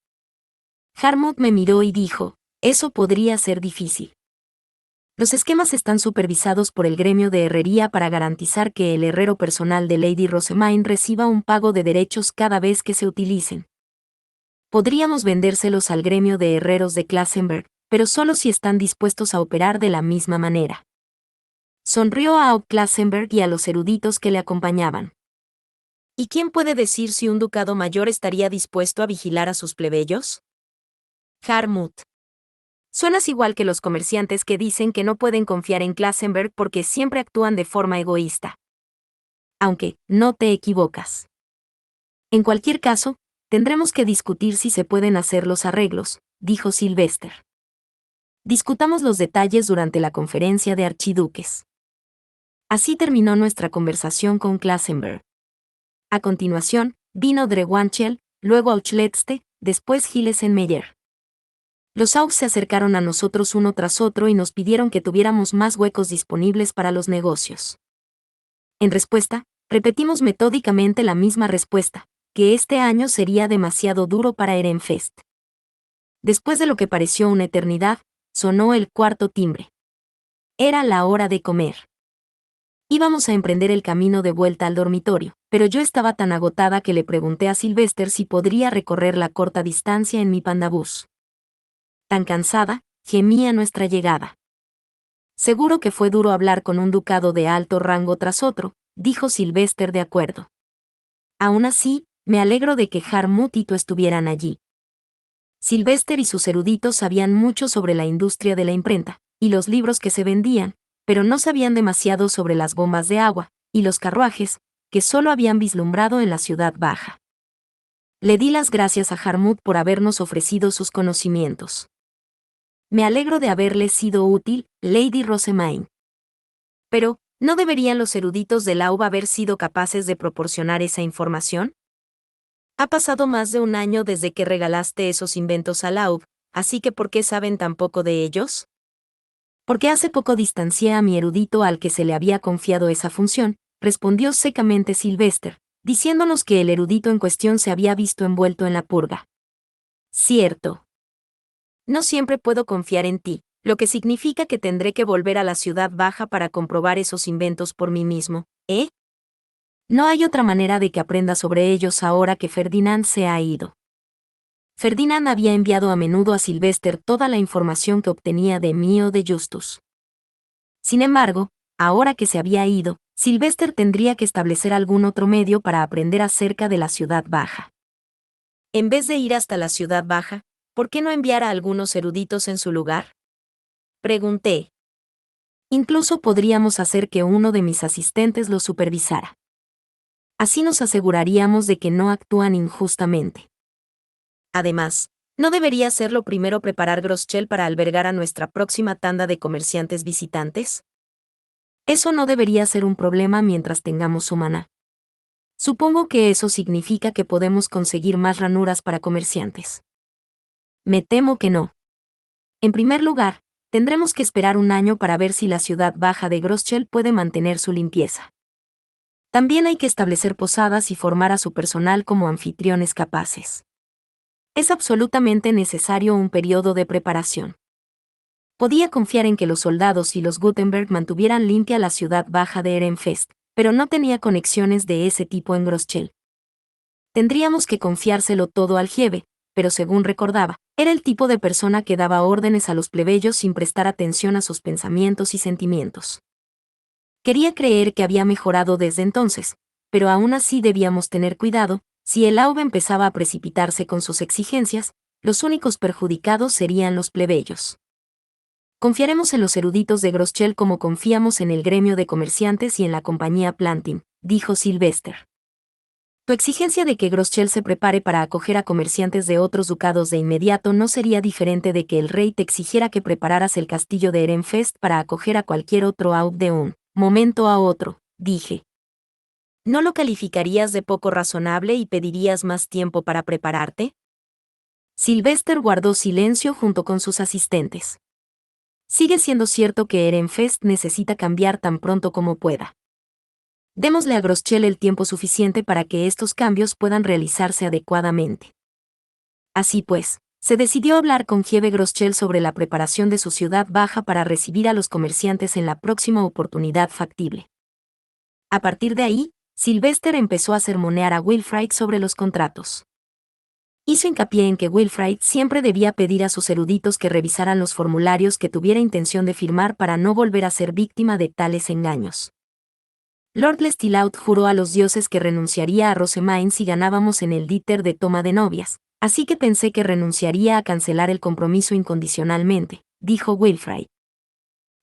Harmut me miró y dijo, eso podría ser difícil. Los esquemas están supervisados por el gremio de herrería para garantizar que el herrero personal de Lady Rosemain reciba un pago de derechos cada vez que se utilicen. Podríamos vendérselos al gremio de herreros de Klassenberg, pero solo si están dispuestos a operar de la misma manera. Sonrió a Aub Klassenberg y a los eruditos que le acompañaban. ¿Y quién puede decir si un ducado mayor estaría dispuesto a vigilar a sus plebeyos? Harmut. Suenas igual que los comerciantes que dicen que no pueden confiar en Klassenberg porque siempre actúan de forma egoísta. Aunque, no te equivocas. En cualquier caso, tendremos que discutir si se pueden hacer los arreglos, dijo Sylvester. Discutamos los detalles durante la conferencia de archiduques. Así terminó nuestra conversación con Klassenberg. A continuación, vino Drewanchel, luego Auchletste, después Hillesenmeyer. Los Aub se acercaron a nosotros uno tras otro y nos pidieron que tuviéramos más huecos disponibles para los negocios. En respuesta, repetimos metódicamente la misma respuesta, que este año sería demasiado duro para Ehrenfest. Después de lo que pareció una eternidad, sonó el cuarto timbre. Era la hora de comer. Íbamos a emprender el camino de vuelta al dormitorio, pero yo estaba tan agotada que le pregunté a Sylvester si podría recorrer la corta distancia en mi pandabús. Tan cansada, gemía nuestra llegada. Seguro que fue duro hablar con un ducado de alto rango tras otro, dijo Sylvester de acuerdo. Aún así, me alegro de que Harmut y tú estuvieran allí. Sylvester y sus eruditos sabían mucho sobre la industria de la imprenta, y los libros que se vendían, pero no sabían demasiado sobre las bombas de agua, y los carruajes, que solo habían vislumbrado en la ciudad baja. Le di las gracias a Harmut por habernos ofrecido sus conocimientos. Me alegro de haberle sido útil, Lady Rosemain. Pero, ¿no deberían los eruditos del Aub haber sido capaces de proporcionar esa información? Ha pasado más de un año desde que regalaste esos inventos al Aub, así que ¿por qué saben tan poco de ellos? Porque hace poco distancié a mi erudito al que se le había confiado esa función, respondió secamente Sylvester, diciéndonos que el erudito en cuestión se había visto envuelto en la purga. Cierto. No siempre puedo confiar en ti, lo que significa que tendré que volver a la ciudad baja para comprobar esos inventos por mí mismo, ¿eh? No hay otra manera de que aprenda sobre ellos ahora que Ferdinand se ha ido. Ferdinand había enviado a menudo a Sylvester toda la información que obtenía de mí o de Justus. Sin embargo, ahora que se había ido, Sylvester tendría que establecer algún otro medio para aprender acerca de la ciudad baja. En vez de ir hasta la ciudad baja, ¿por qué no enviar a algunos eruditos en su lugar? Pregunté. Incluso podríamos hacer que uno de mis asistentes lo supervisara. Así nos aseguraríamos de que no actúan injustamente. Además, ¿no debería ser lo primero preparar Groschel para albergar a nuestra próxima tanda de comerciantes visitantes? Eso no debería ser un problema mientras tengamos su maná. Supongo que eso significa que podemos conseguir más ranuras para comerciantes. Me temo que no. En primer lugar, tendremos que esperar un año para ver si la ciudad baja de Groschel puede mantener su limpieza. También hay que establecer posadas y formar a su personal como anfitriones capaces. Es absolutamente necesario un periodo de preparación. Podía confiar en que los soldados y los Gutenberg mantuvieran limpia la ciudad baja de Ehrenfest, pero no tenía conexiones de ese tipo en Groschel. Tendríamos que confiárselo todo al Giebe, pero según recordaba, era el tipo de persona que daba órdenes a los plebeyos sin prestar atención a sus pensamientos y sentimientos. Quería creer que había mejorado desde entonces, pero aún así debíamos tener cuidado. Si el Aube empezaba a precipitarse con sus exigencias, los únicos perjudicados serían los plebeyos. Confiaremos en los eruditos de Groschel como confiamos en el gremio de comerciantes y en la compañía Plantin, dijo Sylvester. Tu exigencia de que Groschel se prepare para acoger a comerciantes de otros ducados de inmediato no sería diferente de que el rey te exigiera que prepararas el castillo de Ehrenfest para acoger a cualquier otro Aube de un momento a otro, dije. ¿No lo calificarías de poco razonable y pedirías más tiempo para prepararte? Sylvester guardó silencio junto con sus asistentes. Sigue siendo cierto que Ehrenfest necesita cambiar tan pronto como pueda. Démosle a Groschel el tiempo suficiente para que estos cambios puedan realizarse adecuadamente. Así pues, se decidió hablar con Giebe Groschel sobre la preparación de su ciudad baja para recibir a los comerciantes en la próxima oportunidad factible. A partir de ahí, Sylvester empezó a sermonear a Wilfrid sobre los contratos. Hizo hincapié en que Wilfrid siempre debía pedir a sus eruditos que revisaran los formularios que tuviera intención de firmar para no volver a ser víctima de tales engaños. Lord Lestilaut juró a los dioses que renunciaría a Rosemain si ganábamos en el Dieter de toma de novias, así que pensé que renunciaría a cancelar el compromiso incondicionalmente, dijo Wilfrid.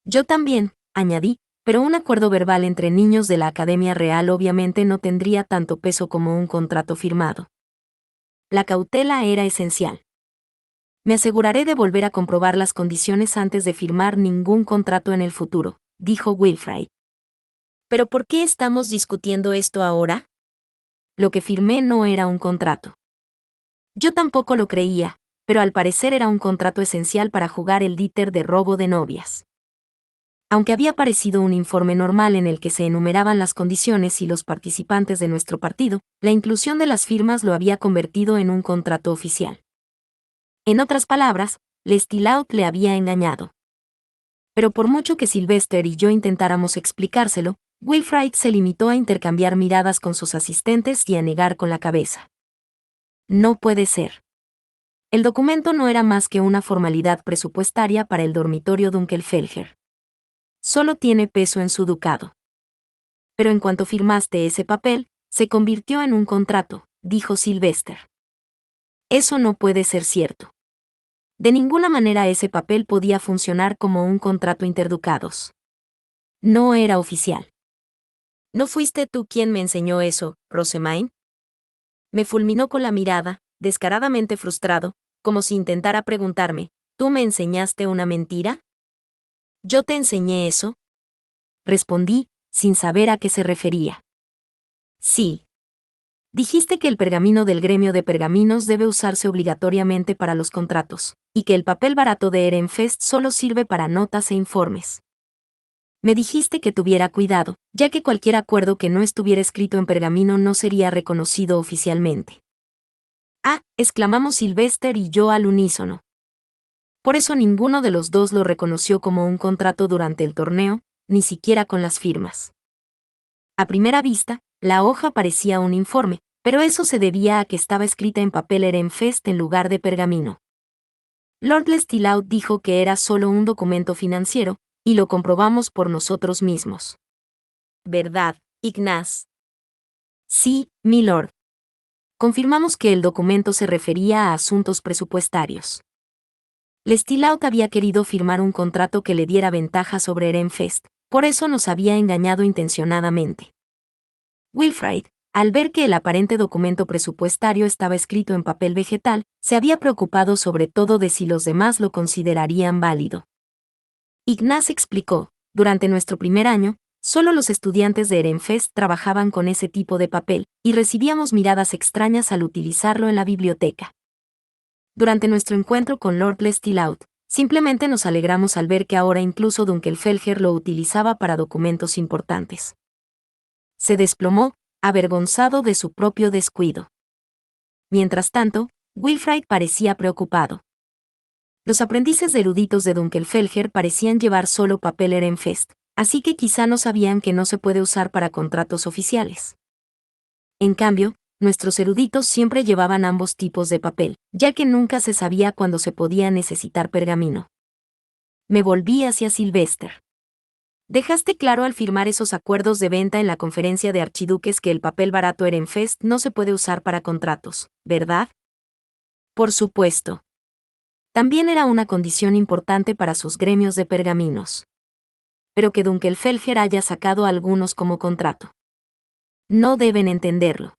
Yo también, añadí, pero un acuerdo verbal entre niños de la Academia Real obviamente no tendría tanto peso como un contrato firmado. La cautela era esencial. Me aseguraré de volver a comprobar las condiciones antes de firmar ningún contrato en el futuro, dijo Wilfrid. ¿Pero por qué estamos discutiendo esto ahora? Lo que firmé no era un contrato. Yo tampoco lo creía, pero al parecer era un contrato esencial para jugar el Dieter de robo de novias. Aunque había parecido un informe normal en el que se enumeraban las condiciones y los participantes de nuestro partido, la inclusión de las firmas lo había convertido en un contrato oficial. En otras palabras, Lestilaut le había engañado. Pero por mucho que Sylvester y yo intentáramos explicárselo, Wilfrid se limitó a intercambiar miradas con sus asistentes y a negar con la cabeza. No puede ser. El documento no era más que una formalidad presupuestaria para el dormitorio Dunkelfelger. Solo tiene peso en su ducado. Pero en cuanto firmaste ese papel, se convirtió en un contrato, dijo Sylvester. Eso no puede ser cierto. De ninguna manera ese papel podía funcionar como un contrato interducados. No era oficial. ¿No fuiste tú quien me enseñó eso, Rosemain? Me fulminó con la mirada, descaradamente frustrado, como si intentara preguntarme, ¿tú me enseñaste una mentira? ¿Yo te enseñé eso? Respondí, sin saber a qué se refería. Sí. Dijiste que el pergamino del gremio de pergaminos debe usarse obligatoriamente para los contratos, y que el papel barato de Ehrenfest solo sirve para notas e informes. Me dijiste que tuviera cuidado, ya que cualquier acuerdo que no estuviera escrito en pergamino no sería reconocido oficialmente. Ah, exclamamos Sylvester y yo al unísono. Por eso ninguno de los dos lo reconoció como un contrato durante el torneo, ni siquiera con las firmas. A primera vista, la hoja parecía un informe, pero eso se debía a que estaba escrita en papel Ehrenfest en lugar de pergamino. Lord Lestilaut dijo que era solo un documento financiero, y lo comprobamos por nosotros mismos. ¿Verdad, Ignaz? Sí, milord. Confirmamos que el documento se refería a asuntos presupuestarios. Lestilaut había querido firmar un contrato que le diera ventaja sobre Ehrenfest, por eso nos había engañado intencionadamente. Wilfrid, al ver que el aparente documento presupuestario estaba escrito en papel vegetal, se había preocupado sobre todo de si los demás lo considerarían válido. Ignaz explicó, durante nuestro primer año, Solo los estudiantes de Ehrenfest trabajaban con ese tipo de papel, y recibíamos miradas extrañas al utilizarlo en la biblioteca. Durante nuestro encuentro con Lord Lestilleaut, simplemente nos alegramos al ver que ahora incluso Dunkelfelger lo utilizaba para documentos importantes. Se desplomó, avergonzado de su propio descuido. Mientras tanto, Wilfried parecía preocupado. Los aprendices eruditos de Dunkelfelger parecían llevar solo papel Ehrenfest, así que quizá no sabían que no se puede usar para contratos oficiales. En cambio, nuestros eruditos siempre llevaban ambos tipos de papel, ya que nunca se sabía cuándo se podía necesitar pergamino. Me volví hacia Sylvester. Dejaste claro al firmar esos acuerdos de venta en la conferencia de archiduques que el papel barato Ehrenfest no se puede usar para contratos, ¿verdad? Por supuesto. También era una condición importante para sus gremios de pergaminos. Pero que Dunkelfelger haya sacado a algunos como contrato. No deben entenderlo.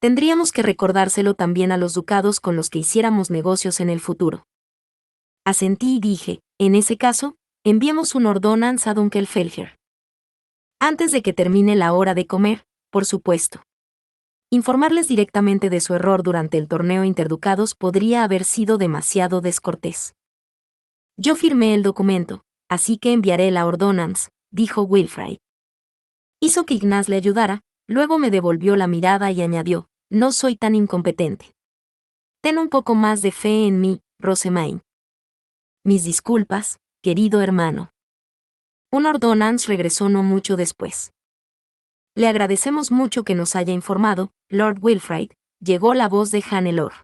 Tendríamos que recordárselo también a los ducados con los que hiciéramos negocios en el futuro. Asentí y dije, en ese caso, enviemos un ordonance a Dunkelfelger. Antes de que termine la hora de comer, por supuesto. Informarles directamente de su error durante el torneo interducados podría haber sido demasiado descortés. Yo firmé el documento, así que enviaré la ordonance, dijo Wilfried. Hizo que Ignaz le ayudara, luego me devolvió la mirada y añadió, no soy tan incompetente. Ten un poco más de fe en mí, Rosemain. Mis disculpas, querido hermano. Un ordonance regresó no mucho después. Le agradecemos mucho que nos haya informado, Lord Wilfried, llegó la voz de Hannelore.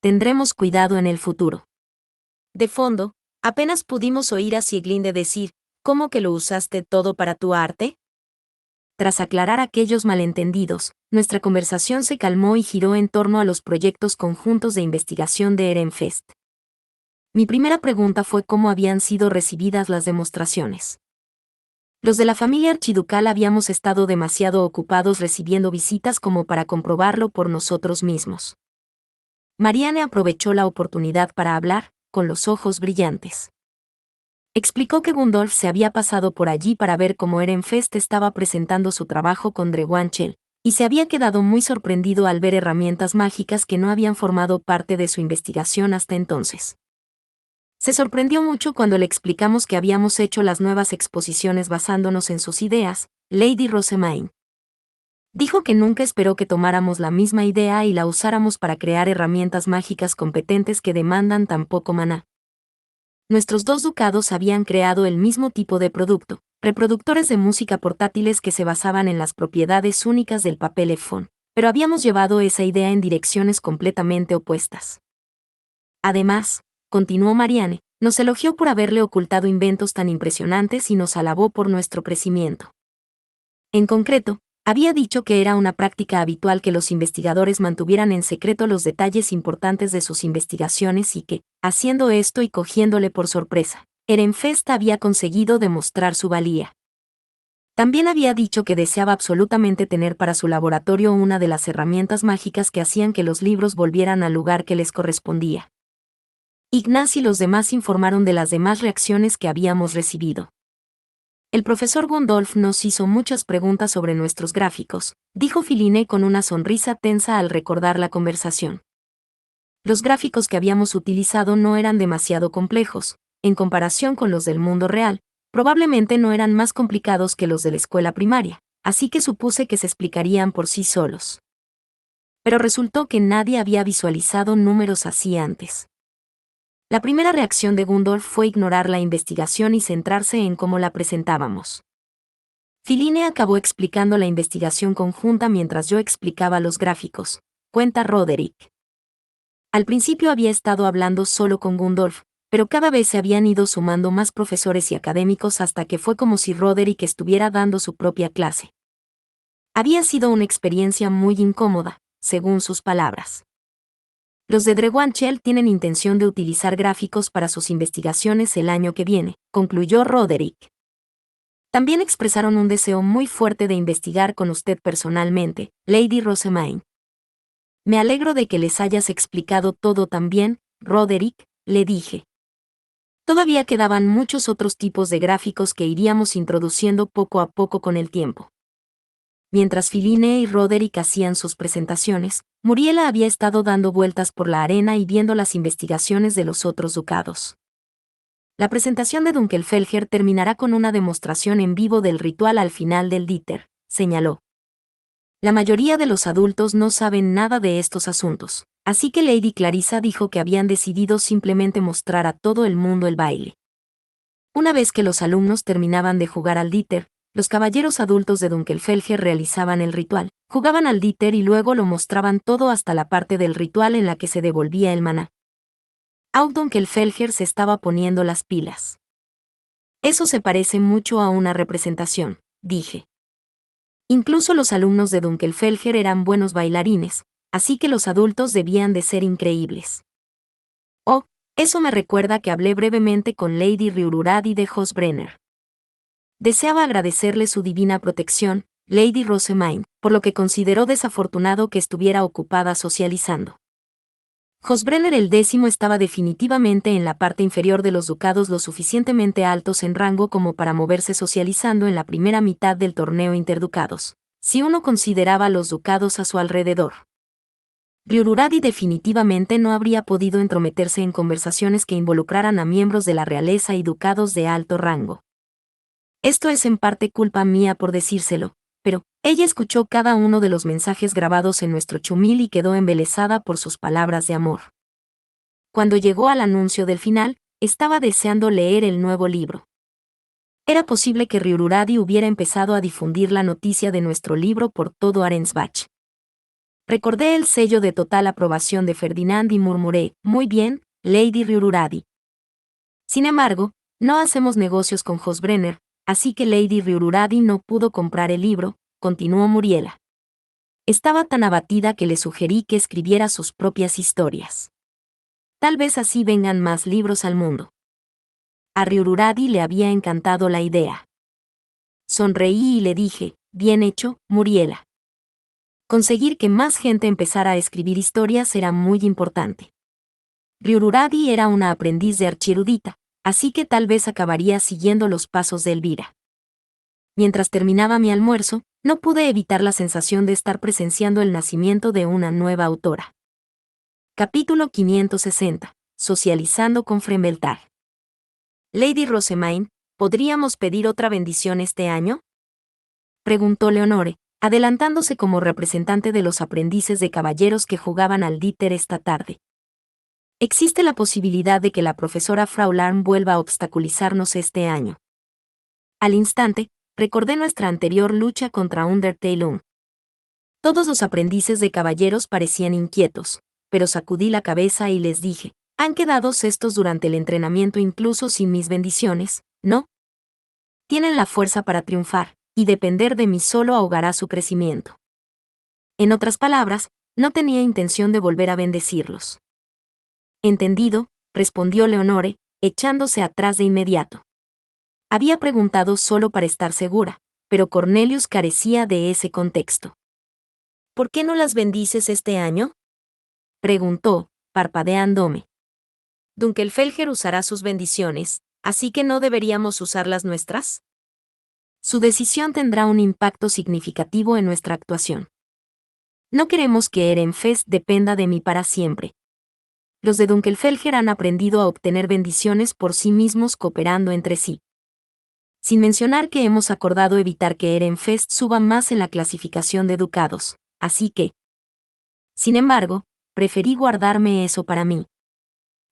Tendremos cuidado en el futuro. De fondo, apenas pudimos oír a Sieglinde decir, ¿cómo que lo usaste todo para tu arte? Tras aclarar aquellos malentendidos, nuestra conversación se calmó y giró en torno a los proyectos conjuntos de investigación de Ehrenfest. Mi primera pregunta fue cómo habían sido recibidas las demostraciones. Los de la familia archiducal habíamos estado demasiado ocupados recibiendo visitas como para comprobarlo por nosotros mismos. Marianne aprovechó la oportunidad para hablar, con los ojos brillantes. Explicó que Gundolf se había pasado por allí para ver cómo Ehrenfest estaba presentando su trabajo con Drewanchel, y se había quedado muy sorprendido al ver herramientas mágicas que no habían formado parte de su investigación hasta entonces. Se sorprendió mucho cuando le explicamos que habíamos hecho las nuevas exposiciones basándonos en sus ideas, Lady Rosemain. Dijo que nunca esperó que tomáramos la misma idea y la usáramos para crear herramientas mágicas competentes que demandan tan poco maná. Nuestros dos ducados habían creado el mismo tipo de producto, reproductores de música portátiles que se basaban en las propiedades únicas del papel iPhone, pero habíamos llevado esa idea en direcciones completamente opuestas. Además, continuó Marianne, nos elogió por haberle ocultado inventos tan impresionantes y nos alabó por nuestro crecimiento. En concreto, había dicho que era una práctica habitual que los investigadores mantuvieran en secreto los detalles importantes de sus investigaciones y que, haciendo esto y cogiéndole por sorpresa, Ehrenfest había conseguido demostrar su valía. También había dicho que deseaba absolutamente tener para su laboratorio una de las herramientas mágicas que hacían que los libros volvieran al lugar que les correspondía. Ignaz y los demás informaron de las demás reacciones que habíamos recibido. El profesor Gundolf nos hizo muchas preguntas sobre nuestros gráficos, dijo Philine con una sonrisa tensa al recordar la conversación. Los gráficos que habíamos utilizado no eran demasiado complejos, en comparación con los del mundo real, probablemente no eran más complicados que los de la escuela primaria, así que supuse que se explicarían por sí solos. Pero resultó que nadie había visualizado números así antes. La primera reacción de Gundolf fue ignorar la investigación y centrarse en cómo la presentábamos. Philine acabó explicando la investigación conjunta mientras yo explicaba los gráficos, cuenta Roderick. Al principio había estado hablando solo con Gundolf, pero cada vez se habían ido sumando más profesores y académicos hasta que fue como si Roderick estuviera dando su propia clase. Había sido una experiencia muy incómoda, según sus palabras. Los de Drewanchel tienen intención de utilizar gráficos para sus investigaciones el año que viene, concluyó Roderick. También expresaron un deseo muy fuerte de investigar con usted personalmente, Lady Rosemain. Me alegro de que les hayas explicado todo tan bien, Roderick, le dije. Todavía quedaban muchos otros tipos de gráficos que iríamos introduciendo poco a poco con el tiempo. Mientras Philine y Roderick hacían sus presentaciones, Muriela había estado dando vueltas por la arena y viendo las investigaciones de los otros ducados. La presentación de Dunkelfelger terminará con una demostración en vivo del ritual al final del Dieter, señaló. La mayoría de los adultos no saben nada de estos asuntos, así que Lady Clarissa dijo que habían decidido simplemente mostrar a todo el mundo el baile. Una vez que los alumnos terminaban de jugar al Dieter, los caballeros adultos de Dunkelfelger realizaban el ritual, jugaban al Dieter y luego lo mostraban todo hasta la parte del ritual en la que se devolvía el maná. Dunkelfelger se estaba poniendo las pilas. Eso se parece mucho a una representación, dije. Incluso los alumnos de Dunkelfelger eran buenos bailarines, así que los adultos debían de ser increíbles. Oh, eso me recuerda que hablé brevemente con Lady Riururadi de Hosbrenner. Deseaba agradecerle su divina protección, Lady Rosemaine, por lo que consideró desafortunado que estuviera ocupada socializando. Hosbrenner el X estaba definitivamente en la parte inferior de los ducados lo suficientemente altos en rango como para moverse socializando en la primera mitad del torneo interducados, si uno consideraba los ducados a su alrededor. Riururadi definitivamente no habría podido entrometerse en conversaciones que involucraran a miembros de la realeza y ducados de alto rango. Esto es en parte culpa mía por decírselo, pero ella escuchó cada uno de los mensajes grabados en nuestro chumil y quedó embelesada por sus palabras de amor. Cuando llegó al anuncio del final, estaba deseando leer el nuevo libro. Era posible que Riururadi hubiera empezado a difundir la noticia de nuestro libro por todo Arensbach. Recordé el sello de total aprobación de Ferdinand y murmuré, muy bien, Lady Riururadi. Sin embargo, no hacemos negocios con Hosbrenner, así que Lady Riururadi no pudo comprar el libro, continuó Muriela. Estaba tan abatida que le sugerí que escribiera sus propias historias. Tal vez así vengan más libros al mundo. A Riururadi le había encantado la idea. Sonreí y le dije, bien hecho, Muriela. Conseguir que más gente empezara a escribir historias era muy importante. Riururadi era una aprendiz de archierudita, así que tal vez acabaría siguiendo los pasos de Elvira. Mientras terminaba mi almuerzo, no pude evitar la sensación de estar presenciando el nacimiento de una nueva autora. Capítulo 560. Socializando con Frembeltar. Lady Rosemaine, ¿podríamos pedir otra bendición este año? Preguntó Leonore, adelantándose como representante de los aprendices de caballeros que jugaban al Dieter esta tarde. Existe la posibilidad de que la profesora Frau Larm vuelva a obstaculizarnos este año. Al instante, recordé nuestra anterior lucha contra Undertale. Todos los aprendices de caballeros parecían inquietos, pero sacudí la cabeza y les dije, han quedado cestos durante el entrenamiento incluso sin mis bendiciones, ¿no? Tienen la fuerza para triunfar, y depender de mí solo ahogará su crecimiento. En otras palabras, no tenía intención de volver a bendecirlos. Entendido, respondió Leonore, echándose atrás de inmediato. Había preguntado solo para estar segura, pero Cornelius carecía de ese contexto. ¿Por qué no las bendices este año? Preguntó, parpadeándome. Dunkelfelger usará sus bendiciones, ¿así que no deberíamos usar las nuestras? Su decisión tendrá un impacto significativo en nuestra actuación. No queremos que Ehrenfest dependa de mí para siempre. Los de Dunkelfelger han aprendido a obtener bendiciones por sí mismos cooperando entre sí. Sin mencionar que hemos acordado evitar que Ehrenfest suba más en la clasificación de ducados, así que... Sin embargo, preferí guardarme eso para mí.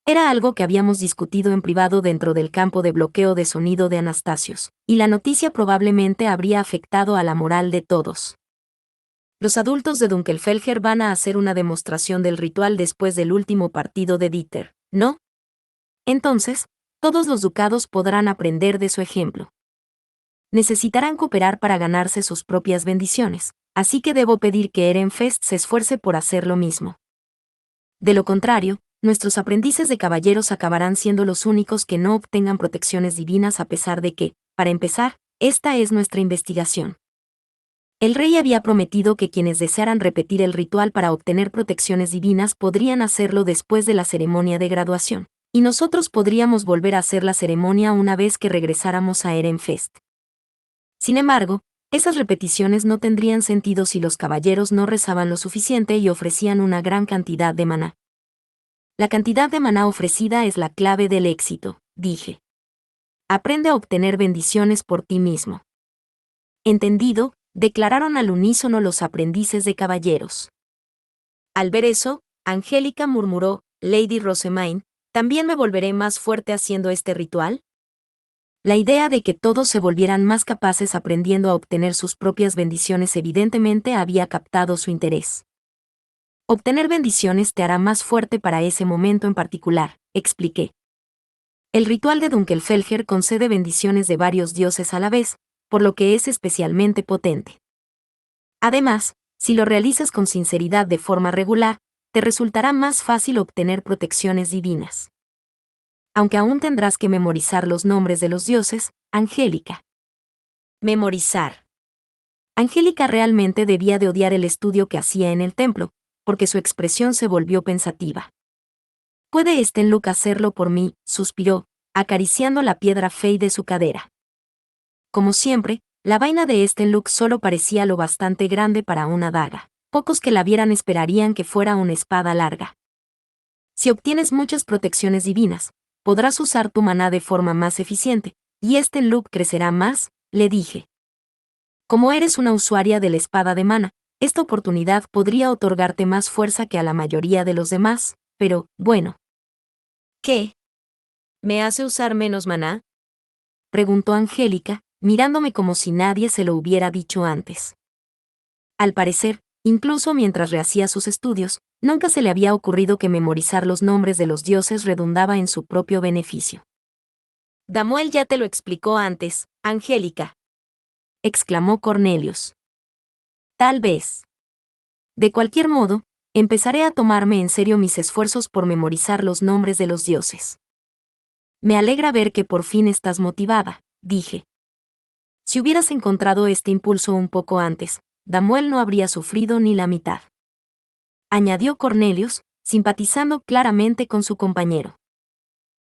Era algo que habíamos discutido en privado dentro del campo de bloqueo de sonido de Anastasios, y la noticia probablemente habría afectado a la moral de todos. Los adultos de Dunkelfelger van a hacer una demostración del ritual después del último partido de Dieter, ¿no? Entonces, todos los ducados podrán aprender de su ejemplo. Necesitarán cooperar para ganarse sus propias bendiciones, así que debo pedir que Ehrenfest se esfuerce por hacer lo mismo. De lo contrario, nuestros aprendices de caballeros acabarán siendo los únicos que no obtengan protecciones divinas a pesar de que, para empezar, esta es nuestra investigación. El rey había prometido que quienes desearan repetir el ritual para obtener protecciones divinas podrían hacerlo después de la ceremonia de graduación, y nosotros podríamos volver a hacer la ceremonia una vez que regresáramos a Erenfest. Sin embargo, esas repeticiones no tendrían sentido si los caballeros no rezaban lo suficiente y ofrecían una gran cantidad de maná. La cantidad de maná ofrecida es la clave del éxito, dije. Aprende a obtener bendiciones por ti mismo. Entendido, declararon al unísono los aprendices de caballeros. Al ver eso, Angélica murmuró, Lady Rosemaine, ¿también me volveré más fuerte haciendo este ritual? La idea de que todos se volvieran más capaces aprendiendo a obtener sus propias bendiciones evidentemente había captado su interés. Obtener bendiciones te hará más fuerte para ese momento en particular, expliqué. El ritual de Dunkelfelger concede bendiciones de varios dioses a la vez, por lo que es especialmente potente. Además, si lo realizas con sinceridad de forma regular, te resultará más fácil obtener protecciones divinas. Aunque aún tendrás que memorizar los nombres de los dioses, Angélica. Memorizar. Angélica realmente debía de odiar el estudio que hacía en el templo, porque su expresión se volvió pensativa. ¿Puede Stenluck hacerlo por mí?, suspiró, acariciando la piedra fey de su cadera. Como siempre, la vaina de Stenluck solo parecía lo bastante grande para una daga. Pocos que la vieran esperarían que fuera una espada larga. Si obtienes muchas protecciones divinas, podrás usar tu maná de forma más eficiente, y Stenluck crecerá más, le dije. Como eres una usuaria de la espada de mana, esta oportunidad podría otorgarte más fuerza que a la mayoría de los demás, pero, bueno. ¿Qué? ¿Me hace usar menos maná?, preguntó Angélica, mirándome como si nadie se lo hubiera dicho antes. Al parecer, incluso mientras rehacía sus estudios, nunca se le había ocurrido que memorizar los nombres de los dioses redundaba en su propio beneficio. Damuel ya te lo explicó antes, Angélica, exclamó Cornelius. Tal vez. De cualquier modo, empezaré a tomarme en serio mis esfuerzos por memorizar los nombres de los dioses. Me alegra ver que por fin estás motivada, dije. Si hubieras encontrado este impulso un poco antes, Damuel no habría sufrido ni la mitad. Añadió Cornelius, simpatizando claramente con su compañero.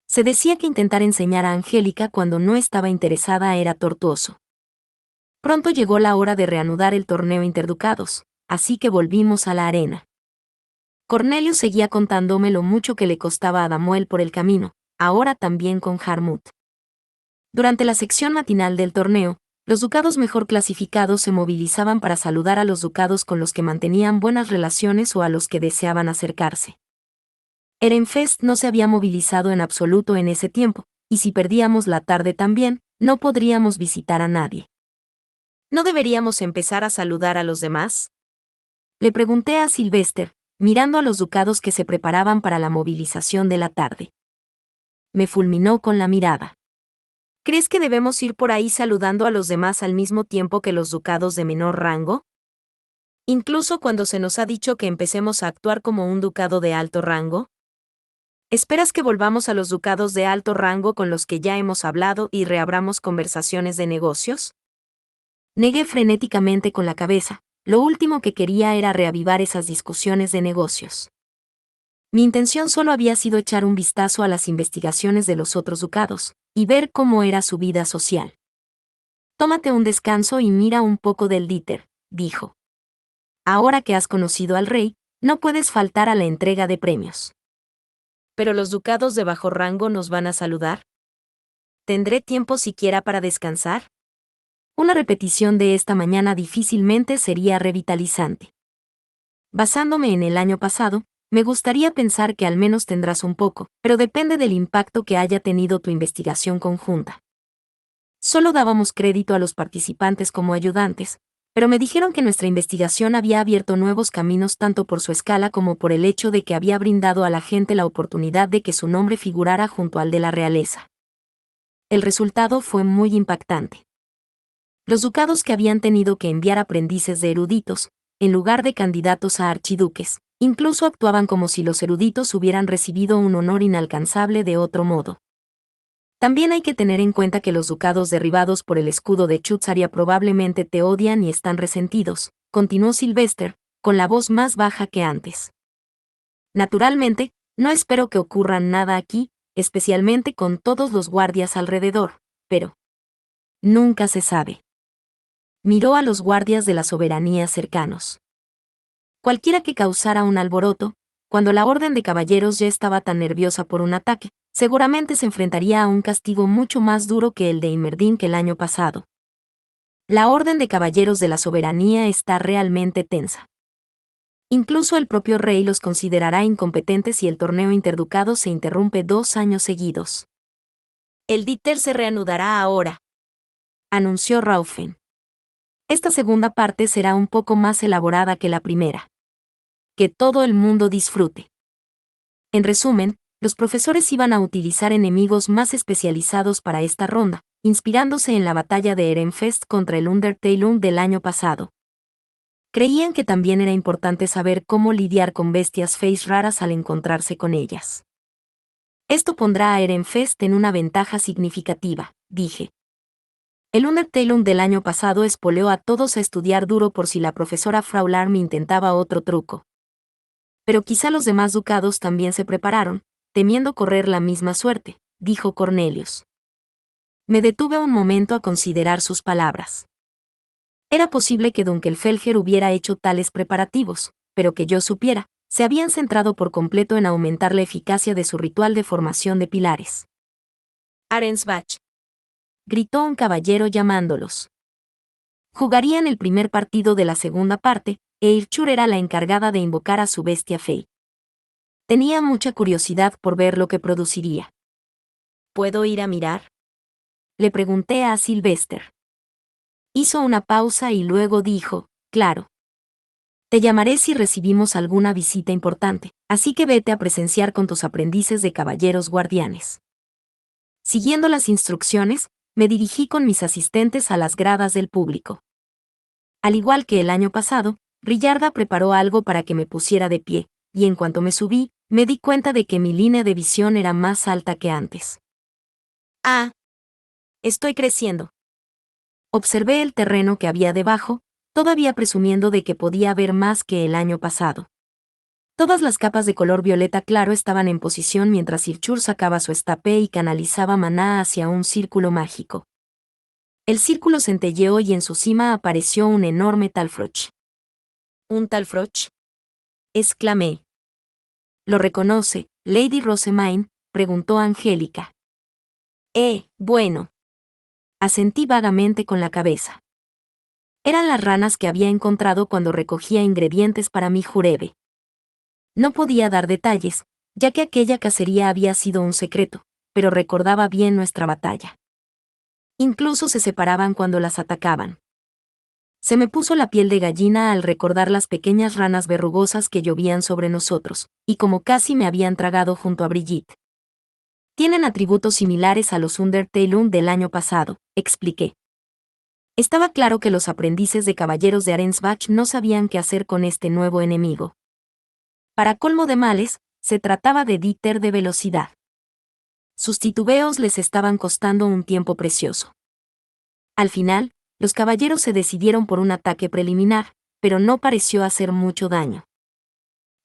Se decía que intentar enseñar a Angélica cuando no estaba interesada era tortuoso. Pronto llegó la hora de reanudar el torneo interducados, así que volvimos a la arena. Cornelius seguía contándome lo mucho que le costaba a Damuel por el camino, ahora también con Harmut. Durante la sección matinal del torneo, los ducados mejor clasificados se movilizaban para saludar a los ducados con los que mantenían buenas relaciones o a los que deseaban acercarse. Erenfest no se había movilizado en absoluto en ese tiempo, y si perdíamos la tarde también, no podríamos visitar a nadie. ¿No deberíamos empezar a saludar a los demás?, le pregunté a Sylvester, mirando a los ducados que se preparaban para la movilización de la tarde. Me fulminó con la mirada. ¿Crees que debemos ir por ahí saludando a los demás al mismo tiempo que los ducados de menor rango? Incluso cuando se nos ha dicho que empecemos a actuar como un ducado de alto rango. ¿Esperas que volvamos a los ducados de alto rango con los que ya hemos hablado y reabramos conversaciones de negocios? Negué frenéticamente con la cabeza. Lo último que quería era reavivar esas discusiones de negocios. Mi intención solo había sido echar un vistazo a las investigaciones de los otros ducados, y ver cómo era su vida social. Tómate un descanso y mira un poco del Dieter, dijo. Ahora que has conocido al rey, no puedes faltar a la entrega de premios. ¿Pero los ducados de bajo rango nos van a saludar? ¿Tendré tiempo siquiera para descansar? Una repetición de esta mañana difícilmente sería revitalizante. Basándome en el año pasado, me gustaría pensar que al menos tendrás un poco, pero depende del impacto que haya tenido tu investigación conjunta. Solo dábamos crédito a los participantes como ayudantes, pero me dijeron que nuestra investigación había abierto nuevos caminos tanto por su escala como por el hecho de que había brindado a la gente la oportunidad de que su nombre figurara junto al de la realeza. El resultado fue muy impactante. Los ducados que habían tenido que enviar aprendices de eruditos, en lugar de candidatos a archiduques, incluso actuaban como si los eruditos hubieran recibido un honor inalcanzable de otro modo. También hay que tener en cuenta que los ducados derribados por el escudo de Chutzaria probablemente te odian y están resentidos, continuó Sylvester, con la voz más baja que antes. Naturalmente, no espero que ocurra nada aquí, especialmente con todos los guardias alrededor, pero nunca se sabe. Miró a los guardias de la soberanía cercanos. Cualquiera que causara un alboroto, cuando la Orden de Caballeros ya estaba tan nerviosa por un ataque, seguramente se enfrentaría a un castigo mucho más duro que el de Imerdin que el año pasado. La Orden de Caballeros de la Soberanía está realmente tensa. Incluso el propio rey los considerará incompetentes si el torneo interducado se interrumpe 2 años seguidos. El Dieter se reanudará ahora, anunció Raufen. Esta segunda parte será un poco más elaborada que la primera. Que todo el mundo disfrute. En resumen, los profesores iban a utilizar enemigos más especializados para esta ronda, inspirándose en la batalla de Ehrenfest contra el Undertale del año pasado. Creían que también era importante saber cómo lidiar con bestias feas raras al encontrarse con ellas. Esto pondrá a Ehrenfest en una ventaja significativa, dije. El Undertale del año pasado espoleó a todos a estudiar duro por si la profesora Frau Larm intentaba otro truco. Pero quizá los demás ducados también se prepararon, temiendo correr la misma suerte, dijo Cornelius. Me detuve un momento a considerar sus palabras. Era posible que Dunkelfelger hubiera hecho tales preparativos, pero que yo supiera, se habían centrado por completo en aumentar la eficacia de su ritual de formación de pilares. Arensbach, gritó un caballero llamándolos. Jugarían el primer partido de la segunda parte, e Irchur era la encargada de invocar a su bestia fey. Tenía mucha curiosidad por ver lo que produciría. ¿Puedo ir a mirar? Le pregunté a Sylvester. Hizo una pausa y luego dijo, claro. Te llamaré si recibimos alguna visita importante, así que vete a presenciar con tus aprendices de caballeros guardianes. Siguiendo las instrucciones, me dirigí con mis asistentes a las gradas del público. Al igual que el año pasado, Rillarda preparó algo para que me pusiera de pie, y en cuanto me subí, me di cuenta de que mi línea de visión era más alta que antes. Ah, estoy creciendo. Observé el terreno que había debajo, todavía presumiendo de que podía ver más que el año pasado. Todas las capas de color violeta claro estaban en posición mientras Irchur sacaba su estape y canalizaba maná hacia un círculo mágico. El círculo centelleó y en su cima apareció un enorme Talfroch. ¿Un Talfroch?, exclamé. ¿Lo reconoce, Lady Rosamine?, preguntó Angélica. Bueno. Asentí vagamente con la cabeza. Eran las ranas que había encontrado cuando recogía ingredientes para mi jurebe. No podía dar detalles, ya que aquella cacería había sido un secreto, pero recordaba bien nuestra batalla. Incluso se separaban cuando las atacaban. Se me puso la piel de gallina al recordar las pequeñas ranas verrugosas que llovían sobre nosotros, y como casi me habían tragado junto a Brigitte. Tienen atributos similares a los Undertale del año pasado, expliqué. Estaba claro que los aprendices de caballeros de Arensbach no sabían qué hacer con este nuevo enemigo. Para colmo de males, se trataba de Dieter de velocidad. Sus titubeos les estaban costando un tiempo precioso. Al final, los caballeros se decidieron por un ataque preliminar, pero no pareció hacer mucho daño.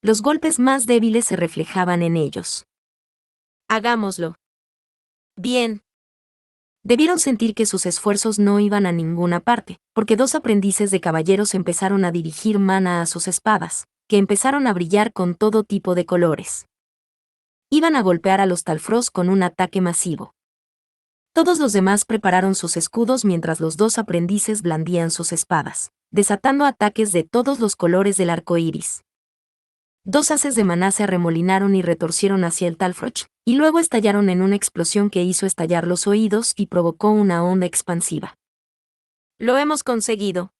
Los golpes más débiles se reflejaban en ellos. Hagámoslo. Bien. Debieron sentir que sus esfuerzos no iban a ninguna parte, porque 2 aprendices de caballeros empezaron a dirigir mana a sus espadas, que empezaron a brillar con todo tipo de colores. Iban a golpear a los Talfros con un ataque masivo. Todos los demás prepararon sus escudos mientras los 2 aprendices blandían sus espadas, desatando ataques de todos los colores del arco iris. 2 haces de maná se arremolinaron y retorcieron hacia el Talfroch, y luego estallaron en una explosión que hizo estallar los oídos y provocó una onda expansiva. Lo hemos conseguido.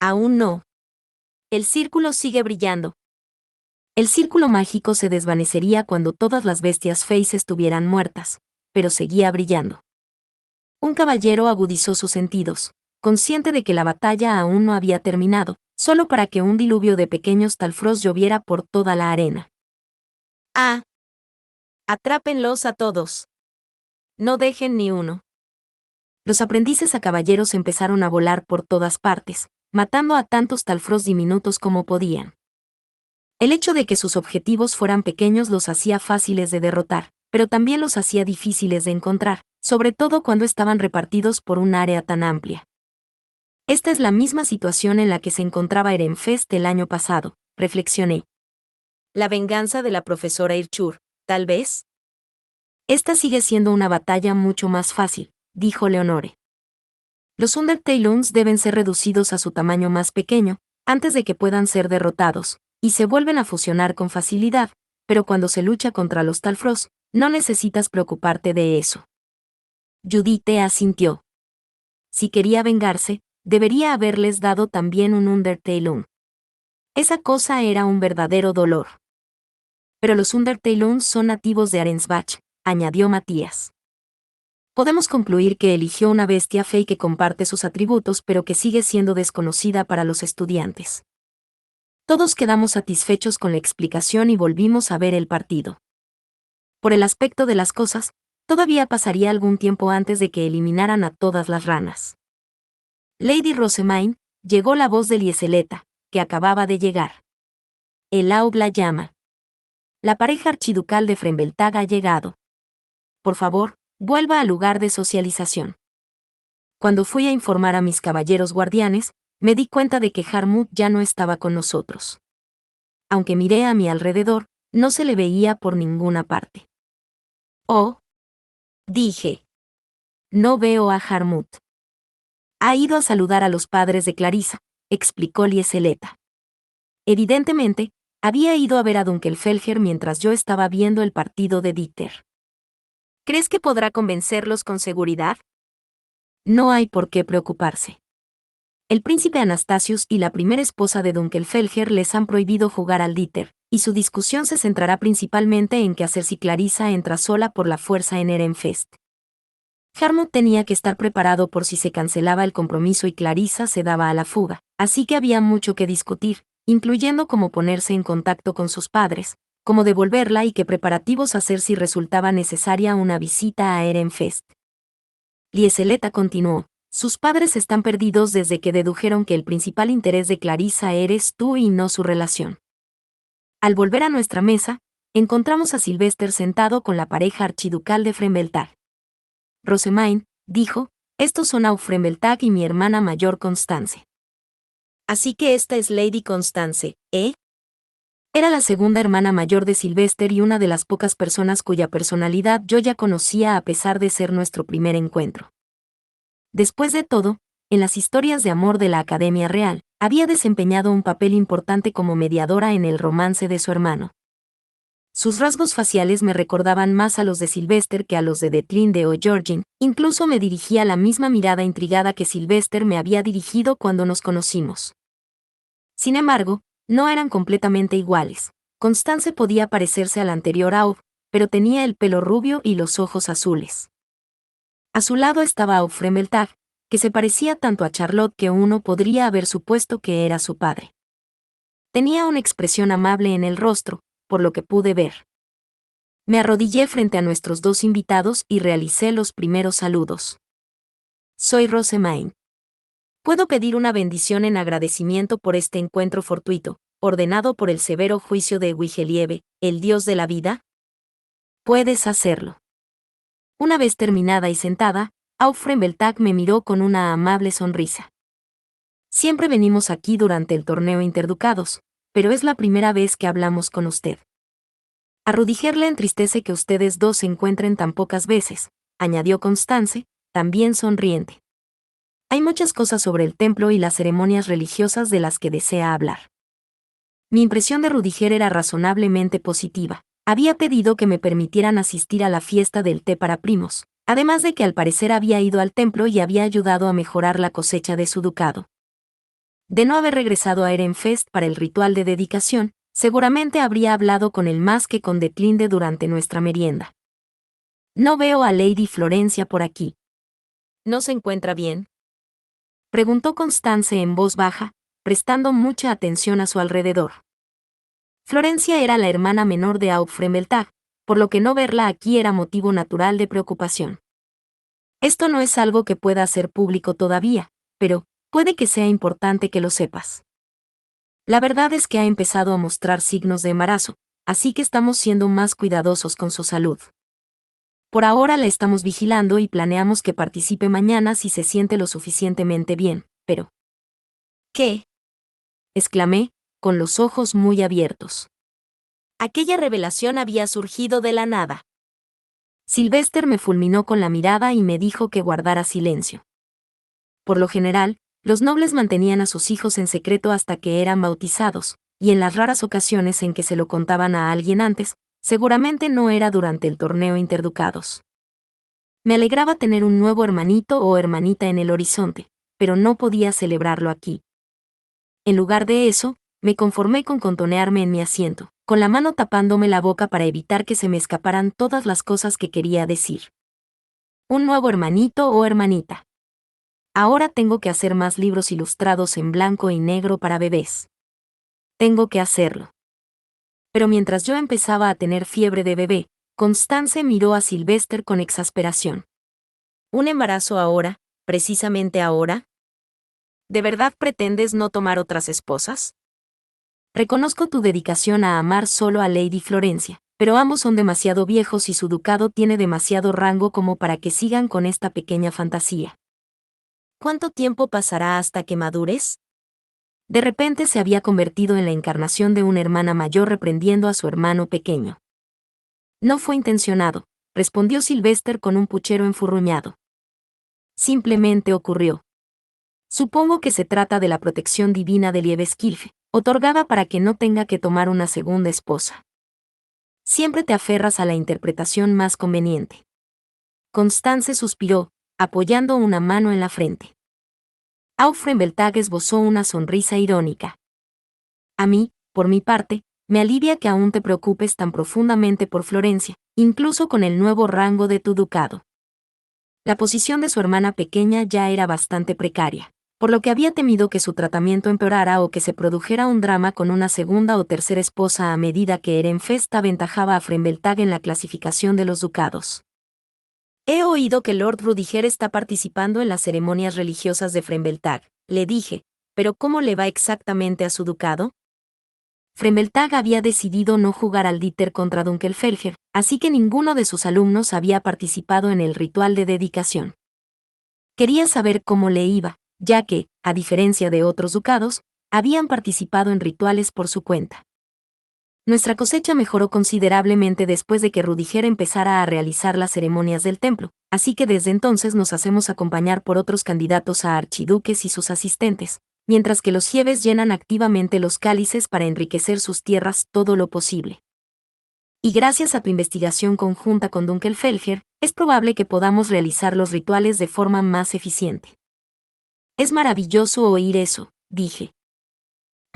Aún no. El círculo sigue brillando. El círculo mágico se desvanecería cuando todas las bestias feas estuvieran muertas, pero seguía brillando. Un caballero agudizó sus sentidos, consciente de que la batalla aún no había terminado, solo para que un diluvio de pequeños Talfros lloviera por toda la arena. ¡Ah! Atrápenlos a todos. No dejen ni uno. Los aprendices a caballeros empezaron a volar por todas partes, matando a tantos Talfros diminutos como podían. El hecho de que sus objetivos fueran pequeños los hacía fáciles de derrotar, pero también los hacía difíciles de encontrar, sobre todo cuando estaban repartidos por un área tan amplia. Esta es la misma situación en la que se encontraba Ehrenfest el año pasado, reflexioné. La venganza de la profesora Irchur, tal vez. Esta sigue siendo una batalla mucho más fácil, dijo Leonore. Los Undertale deben ser reducidos a su tamaño más pequeño, antes de que puedan ser derrotados, y se vuelven a fusionar con facilidad, pero cuando se lucha contra los Talfrost, no necesitas preocuparte de eso. Judith asintió. Si quería vengarse, debería haberles dado también un Undertale. Esa cosa era un verdadero dolor. Pero los Undertale son nativos de Arensbach, añadió Matías. Podemos concluir que eligió una bestia fey que comparte sus atributos pero que sigue siendo desconocida para los estudiantes. Todos quedamos satisfechos con la explicación y volvimos a ver el partido. Por el aspecto de las cosas, todavía pasaría algún tiempo antes de que eliminaran a todas las ranas. Lady Rosemaine, llegó la voz de Lieseleta, que acababa de llegar. El aula llama. La pareja archiducal de Frembeltag ha llegado. Por favor, vuelva al lugar de socialización. Cuando fui a informar a mis caballeros guardianes, me di cuenta de que Harmut ya no estaba con nosotros. Aunque miré a mi alrededor, no se le veía por ninguna parte. Oh, dije. No veo a Harmut. Ha ido a saludar a los padres de Clarissa, explicó Lieseleta. Evidentemente, había ido a ver a Dunkelfelger mientras yo estaba viendo el partido de Dieter. ¿Crees que podrá convencerlos con seguridad? No hay por qué preocuparse. El príncipe Anastasius y la primera esposa de Dunkelfelger les han prohibido jugar al Dieter, y su discusión se centrará principalmente en qué hacer si Clarissa entra sola por la fuerza en Ehrenfest. Harmut tenía que estar preparado por si se cancelaba el compromiso y Clarissa se daba a la fuga, así que había mucho que discutir, incluyendo cómo ponerse en contacto con sus padres, cómo devolverla y qué preparativos hacer si resultaba necesaria una visita a Ehrenfest. Lieseleta continuó. Sus padres están perdidos desde que dedujeron que el principal interés de Clarissa eres tú y no su relación. Al volver a nuestra mesa, encontramos a Sylvester sentado con la pareja archiducal de Frembeltag. Rosemaine, dijo, estos son Auf Frembeltag y mi hermana mayor Constance. Así que esta es Lady Constance, ¿eh? Era la segunda hermana mayor de Sylvester y una de las pocas personas cuya personalidad yo ya conocía a pesar de ser nuestro primer encuentro. Después de todo, en las historias de amor de la Academia Real, había desempeñado un papel importante como mediadora en el romance de su hermano. Sus rasgos faciales me recordaban más a los de Sylvester que a los de Detlinde o Georgine, incluso me dirigía la misma mirada intrigada que Sylvester me había dirigido cuando nos conocimos. Sin embargo, no eran completamente iguales. Constance podía parecerse al anterior Auf, pero tenía el pelo rubio y los ojos azules. A su lado estaba Auf Frembeltag, que se parecía tanto a Charlotte que uno podría haber supuesto que era su padre. Tenía una expresión amable en el rostro, por lo que pude ver. Me arrodillé frente a nuestros dos invitados y realicé los primeros saludos. Soy Rosemaine. ¿Puedo pedir una bendición en agradecimiento por este encuentro fortuito, ordenado por el severo juicio de Wigelieve, el dios de la vida? Puedes hacerlo. Una vez terminada y sentada, Auf Frembeltag me miró con una amable sonrisa. Siempre venimos aquí durante el torneo Interducados, pero es la primera vez que hablamos con usted. A Rudiger le entristece que ustedes dos se encuentren tan pocas veces, añadió Constance, también sonriente. Hay muchas cosas sobre el templo y las ceremonias religiosas de las que desea hablar. Mi impresión de Rudiger era razonablemente positiva. Había pedido que me permitieran asistir a la fiesta del té para primos, además de que al parecer había ido al templo y había ayudado a mejorar la cosecha de su ducado. De no haber regresado a Ehrenfest para el ritual de dedicación, seguramente habría hablado con él más que con Detlinde durante nuestra merienda. No veo a Lady Florencia por aquí. ¿No se encuentra bien?, preguntó Constance en voz baja, prestando mucha atención a su alrededor. Florencia era la hermana menor de Auf Frembeltag, por lo que no verla aquí era motivo natural de preocupación. Esto no es algo que pueda hacer público todavía, pero puede que sea importante que lo sepas. La verdad es que ha empezado a mostrar signos de embarazo, así que estamos siendo más cuidadosos con su salud. Por ahora la estamos vigilando y planeamos que participe mañana si se siente lo suficientemente bien, pero... ¿Qué? Exclamé, con los ojos muy abiertos. Aquella revelación había surgido de la nada. Sylvester me fulminó con la mirada y me dijo que guardara silencio. Por lo general, los nobles mantenían a sus hijos en secreto hasta que eran bautizados, y en las raras ocasiones en que se lo contaban a alguien antes, seguramente no era durante el torneo interducados. Me alegraba tener un nuevo hermanito o hermanita en el horizonte, pero no podía celebrarlo aquí. En lugar de eso, me conformé con contonearme en mi asiento, con la mano tapándome la boca para evitar que se me escaparan todas las cosas que quería decir. Un nuevo hermanito o hermanita. Ahora tengo que hacer más libros ilustrados en blanco y negro para bebés. Tengo que hacerlo. Pero mientras yo empezaba a tener fiebre de bebé, Constance miró a Sylvester con exasperación. ¿Un embarazo ahora, precisamente ahora? ¿De verdad pretendes no tomar otras esposas? Reconozco tu dedicación a amar solo a Lady Florencia, pero ambos son demasiado viejos y su ducado tiene demasiado rango como para que sigan con esta pequeña fantasía. ¿Cuánto tiempo pasará hasta que madures? De repente se había convertido en la encarnación de una hermana mayor reprendiendo a su hermano pequeño. No fue intencionado, respondió Sylvester con un puchero enfurruñado. Simplemente ocurrió. Supongo que se trata de la protección divina de Liebeskilfe, otorgada para que no tenga que tomar una segunda esposa. Siempre te aferras a la interpretación más conveniente. Constance suspiró, apoyando una mano en la frente. Aufrenbeltag esbozó una sonrisa irónica. A mí, por mi parte, me alivia que aún te preocupes tan profundamente por Florencia, incluso con el nuevo rango de tu ducado. La posición de su hermana pequeña ya era bastante precaria, por lo que había temido que su tratamiento empeorara o que se produjera un drama con una segunda o tercera esposa a medida que Ehrenfest aventajaba a Frenbeltag en la clasificación de los ducados. He oído que Lord Rudiger está participando en las ceremonias religiosas de Frenbeltag, le dije, pero ¿cómo le va exactamente a su ducado? Frenbeltag había decidido no jugar al Dieter contra Dunkelfelger, así que ninguno de sus alumnos había participado en el ritual de dedicación. Quería saber cómo le iba, ya que, a diferencia de otros ducados, habían participado en rituales por su cuenta. Nuestra cosecha mejoró considerablemente después de que Rudiger empezara a realizar las ceremonias del templo, así que desde entonces nos hacemos acompañar por otros candidatos a archiduques y sus asistentes, mientras que los jefes llenan activamente los cálices para enriquecer sus tierras todo lo posible. Y gracias a tu investigación conjunta con Dunkelfelger, es probable que podamos realizar los rituales de forma más eficiente. Es maravilloso oír eso, dije.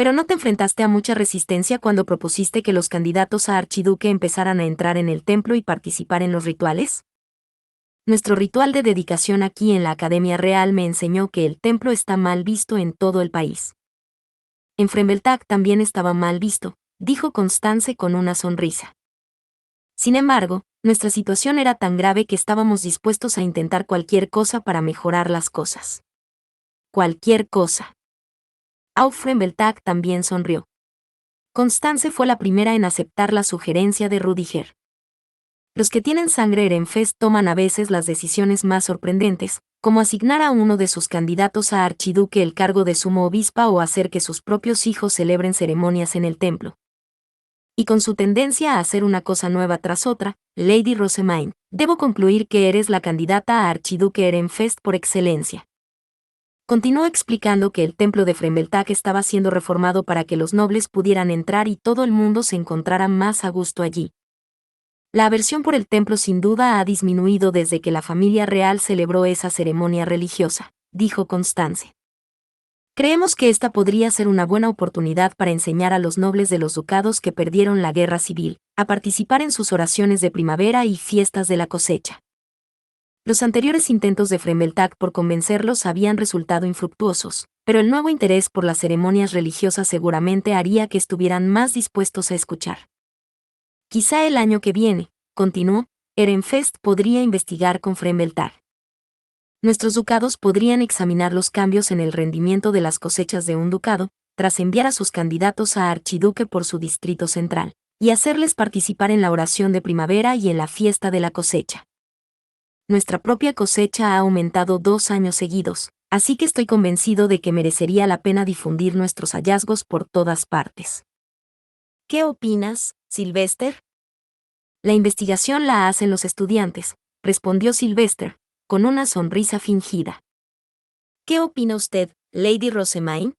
Pero no te enfrentaste a mucha resistencia cuando propusiste que los candidatos a archiduque empezaran a entrar en el templo y participar en los rituales. Nuestro ritual de dedicación aquí en la Academia Real me enseñó que el templo está mal visto en todo el país. En Frenbeltag también estaba mal visto, dijo Constance con una sonrisa. Sin embargo, nuestra situación era tan grave que estábamos dispuestos a intentar cualquier cosa para mejorar las cosas. Cualquier cosa. Aufrenbeltag también sonrió. Constance fue la primera en aceptar la sugerencia de Rudiger. Los que tienen sangre Ehrenfest toman a veces las decisiones más sorprendentes, como asignar a uno de sus candidatos a archiduque el cargo de sumo obispa o hacer que sus propios hijos celebren ceremonias en el templo. Y con su tendencia a hacer una cosa nueva tras otra, Lady Rosemaine, debo concluir que eres la candidata a archiduque Ehrenfest por excelencia. Continuó explicando que el templo de Frenbeltag estaba siendo reformado para que los nobles pudieran entrar y todo el mundo se encontrara más a gusto allí. La aversión por el templo sin duda ha disminuido desde que la familia real celebró esa ceremonia religiosa, dijo Constance. Creemos que esta podría ser una buena oportunidad para enseñar a los nobles de los ducados que perdieron la guerra civil, a participar en sus oraciones de primavera y fiestas de la cosecha. Los anteriores intentos de Frenbeltag por convencerlos habían resultado infructuosos, pero el nuevo interés por las ceremonias religiosas seguramente haría que estuvieran más dispuestos a escuchar. Quizá el año que viene, continuó, Ehrenfest podría investigar con Frenbeltag. Nuestros ducados podrían examinar los cambios en el rendimiento de las cosechas de un ducado, tras enviar a sus candidatos a archiduque por su distrito central, y hacerles participar en la oración de primavera y en la fiesta de la cosecha. nuestra propia cosecha ha aumentado 2 años seguidos, así que estoy convencido de que merecería la pena difundir nuestros hallazgos por todas partes. ¿Qué opinas, Sylvester? La investigación la hacen los estudiantes, respondió Sylvester, con una sonrisa fingida. ¿Qué opina usted, Lady Rosemaine?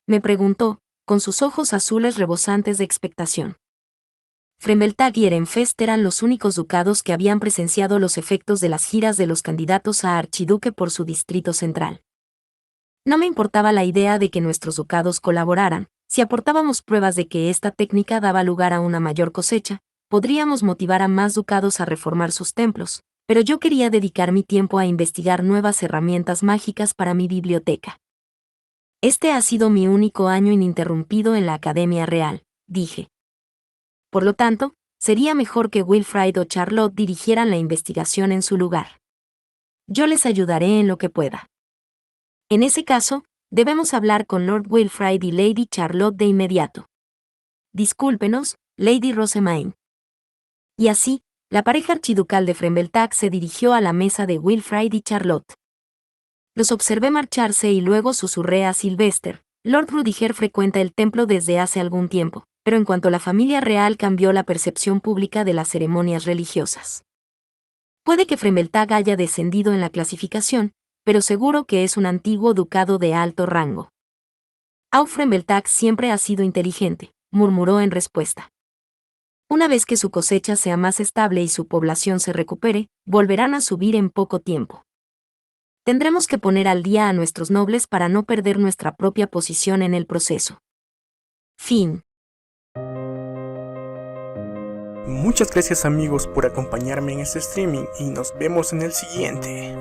Me preguntó, con sus ojos azules rebosantes de expectación. Fremeltag y Ehrenfest eran los únicos ducados que habían presenciado los efectos de las giras de los candidatos a archiduque por su distrito central. No me importaba la idea de que nuestros ducados colaboraran, si aportábamos pruebas de que esta técnica daba lugar a una mayor cosecha, podríamos motivar a más ducados a reformar sus templos, pero yo quería dedicar mi tiempo a investigar nuevas herramientas mágicas para mi biblioteca. Este ha sido mi único año ininterrumpido en la Academia Real, dije. Por lo tanto, sería mejor que Wilfrid o Charlotte dirigieran la investigación en su lugar. Yo les ayudaré en lo que pueda. En ese caso, debemos hablar con Lord Wilfrid y Lady Charlotte de inmediato. Discúlpenos, Lady Rosemaine. Y así, la pareja archiducal de Fremeltag se dirigió a la mesa de Wilfrid y Charlotte. Los observé marcharse y luego susurré a Sylvester. Lord Rudiger frecuenta el templo desde hace algún tiempo, pero en cuanto la familia real cambió la percepción pública de las ceremonias religiosas. Puede que Fremeltag haya descendido en la clasificación, pero seguro que es un antiguo ducado de alto rango. Fremeltag siempre ha sido inteligente, murmuró en respuesta. Una vez que su cosecha sea más estable y su población se recupere, volverán a subir en poco tiempo. Tendremos que poner al día a nuestros nobles para no perder nuestra propia posición en el proceso. Fin. Muchas gracias amigos por acompañarme en este streaming y nos vemos en el siguiente.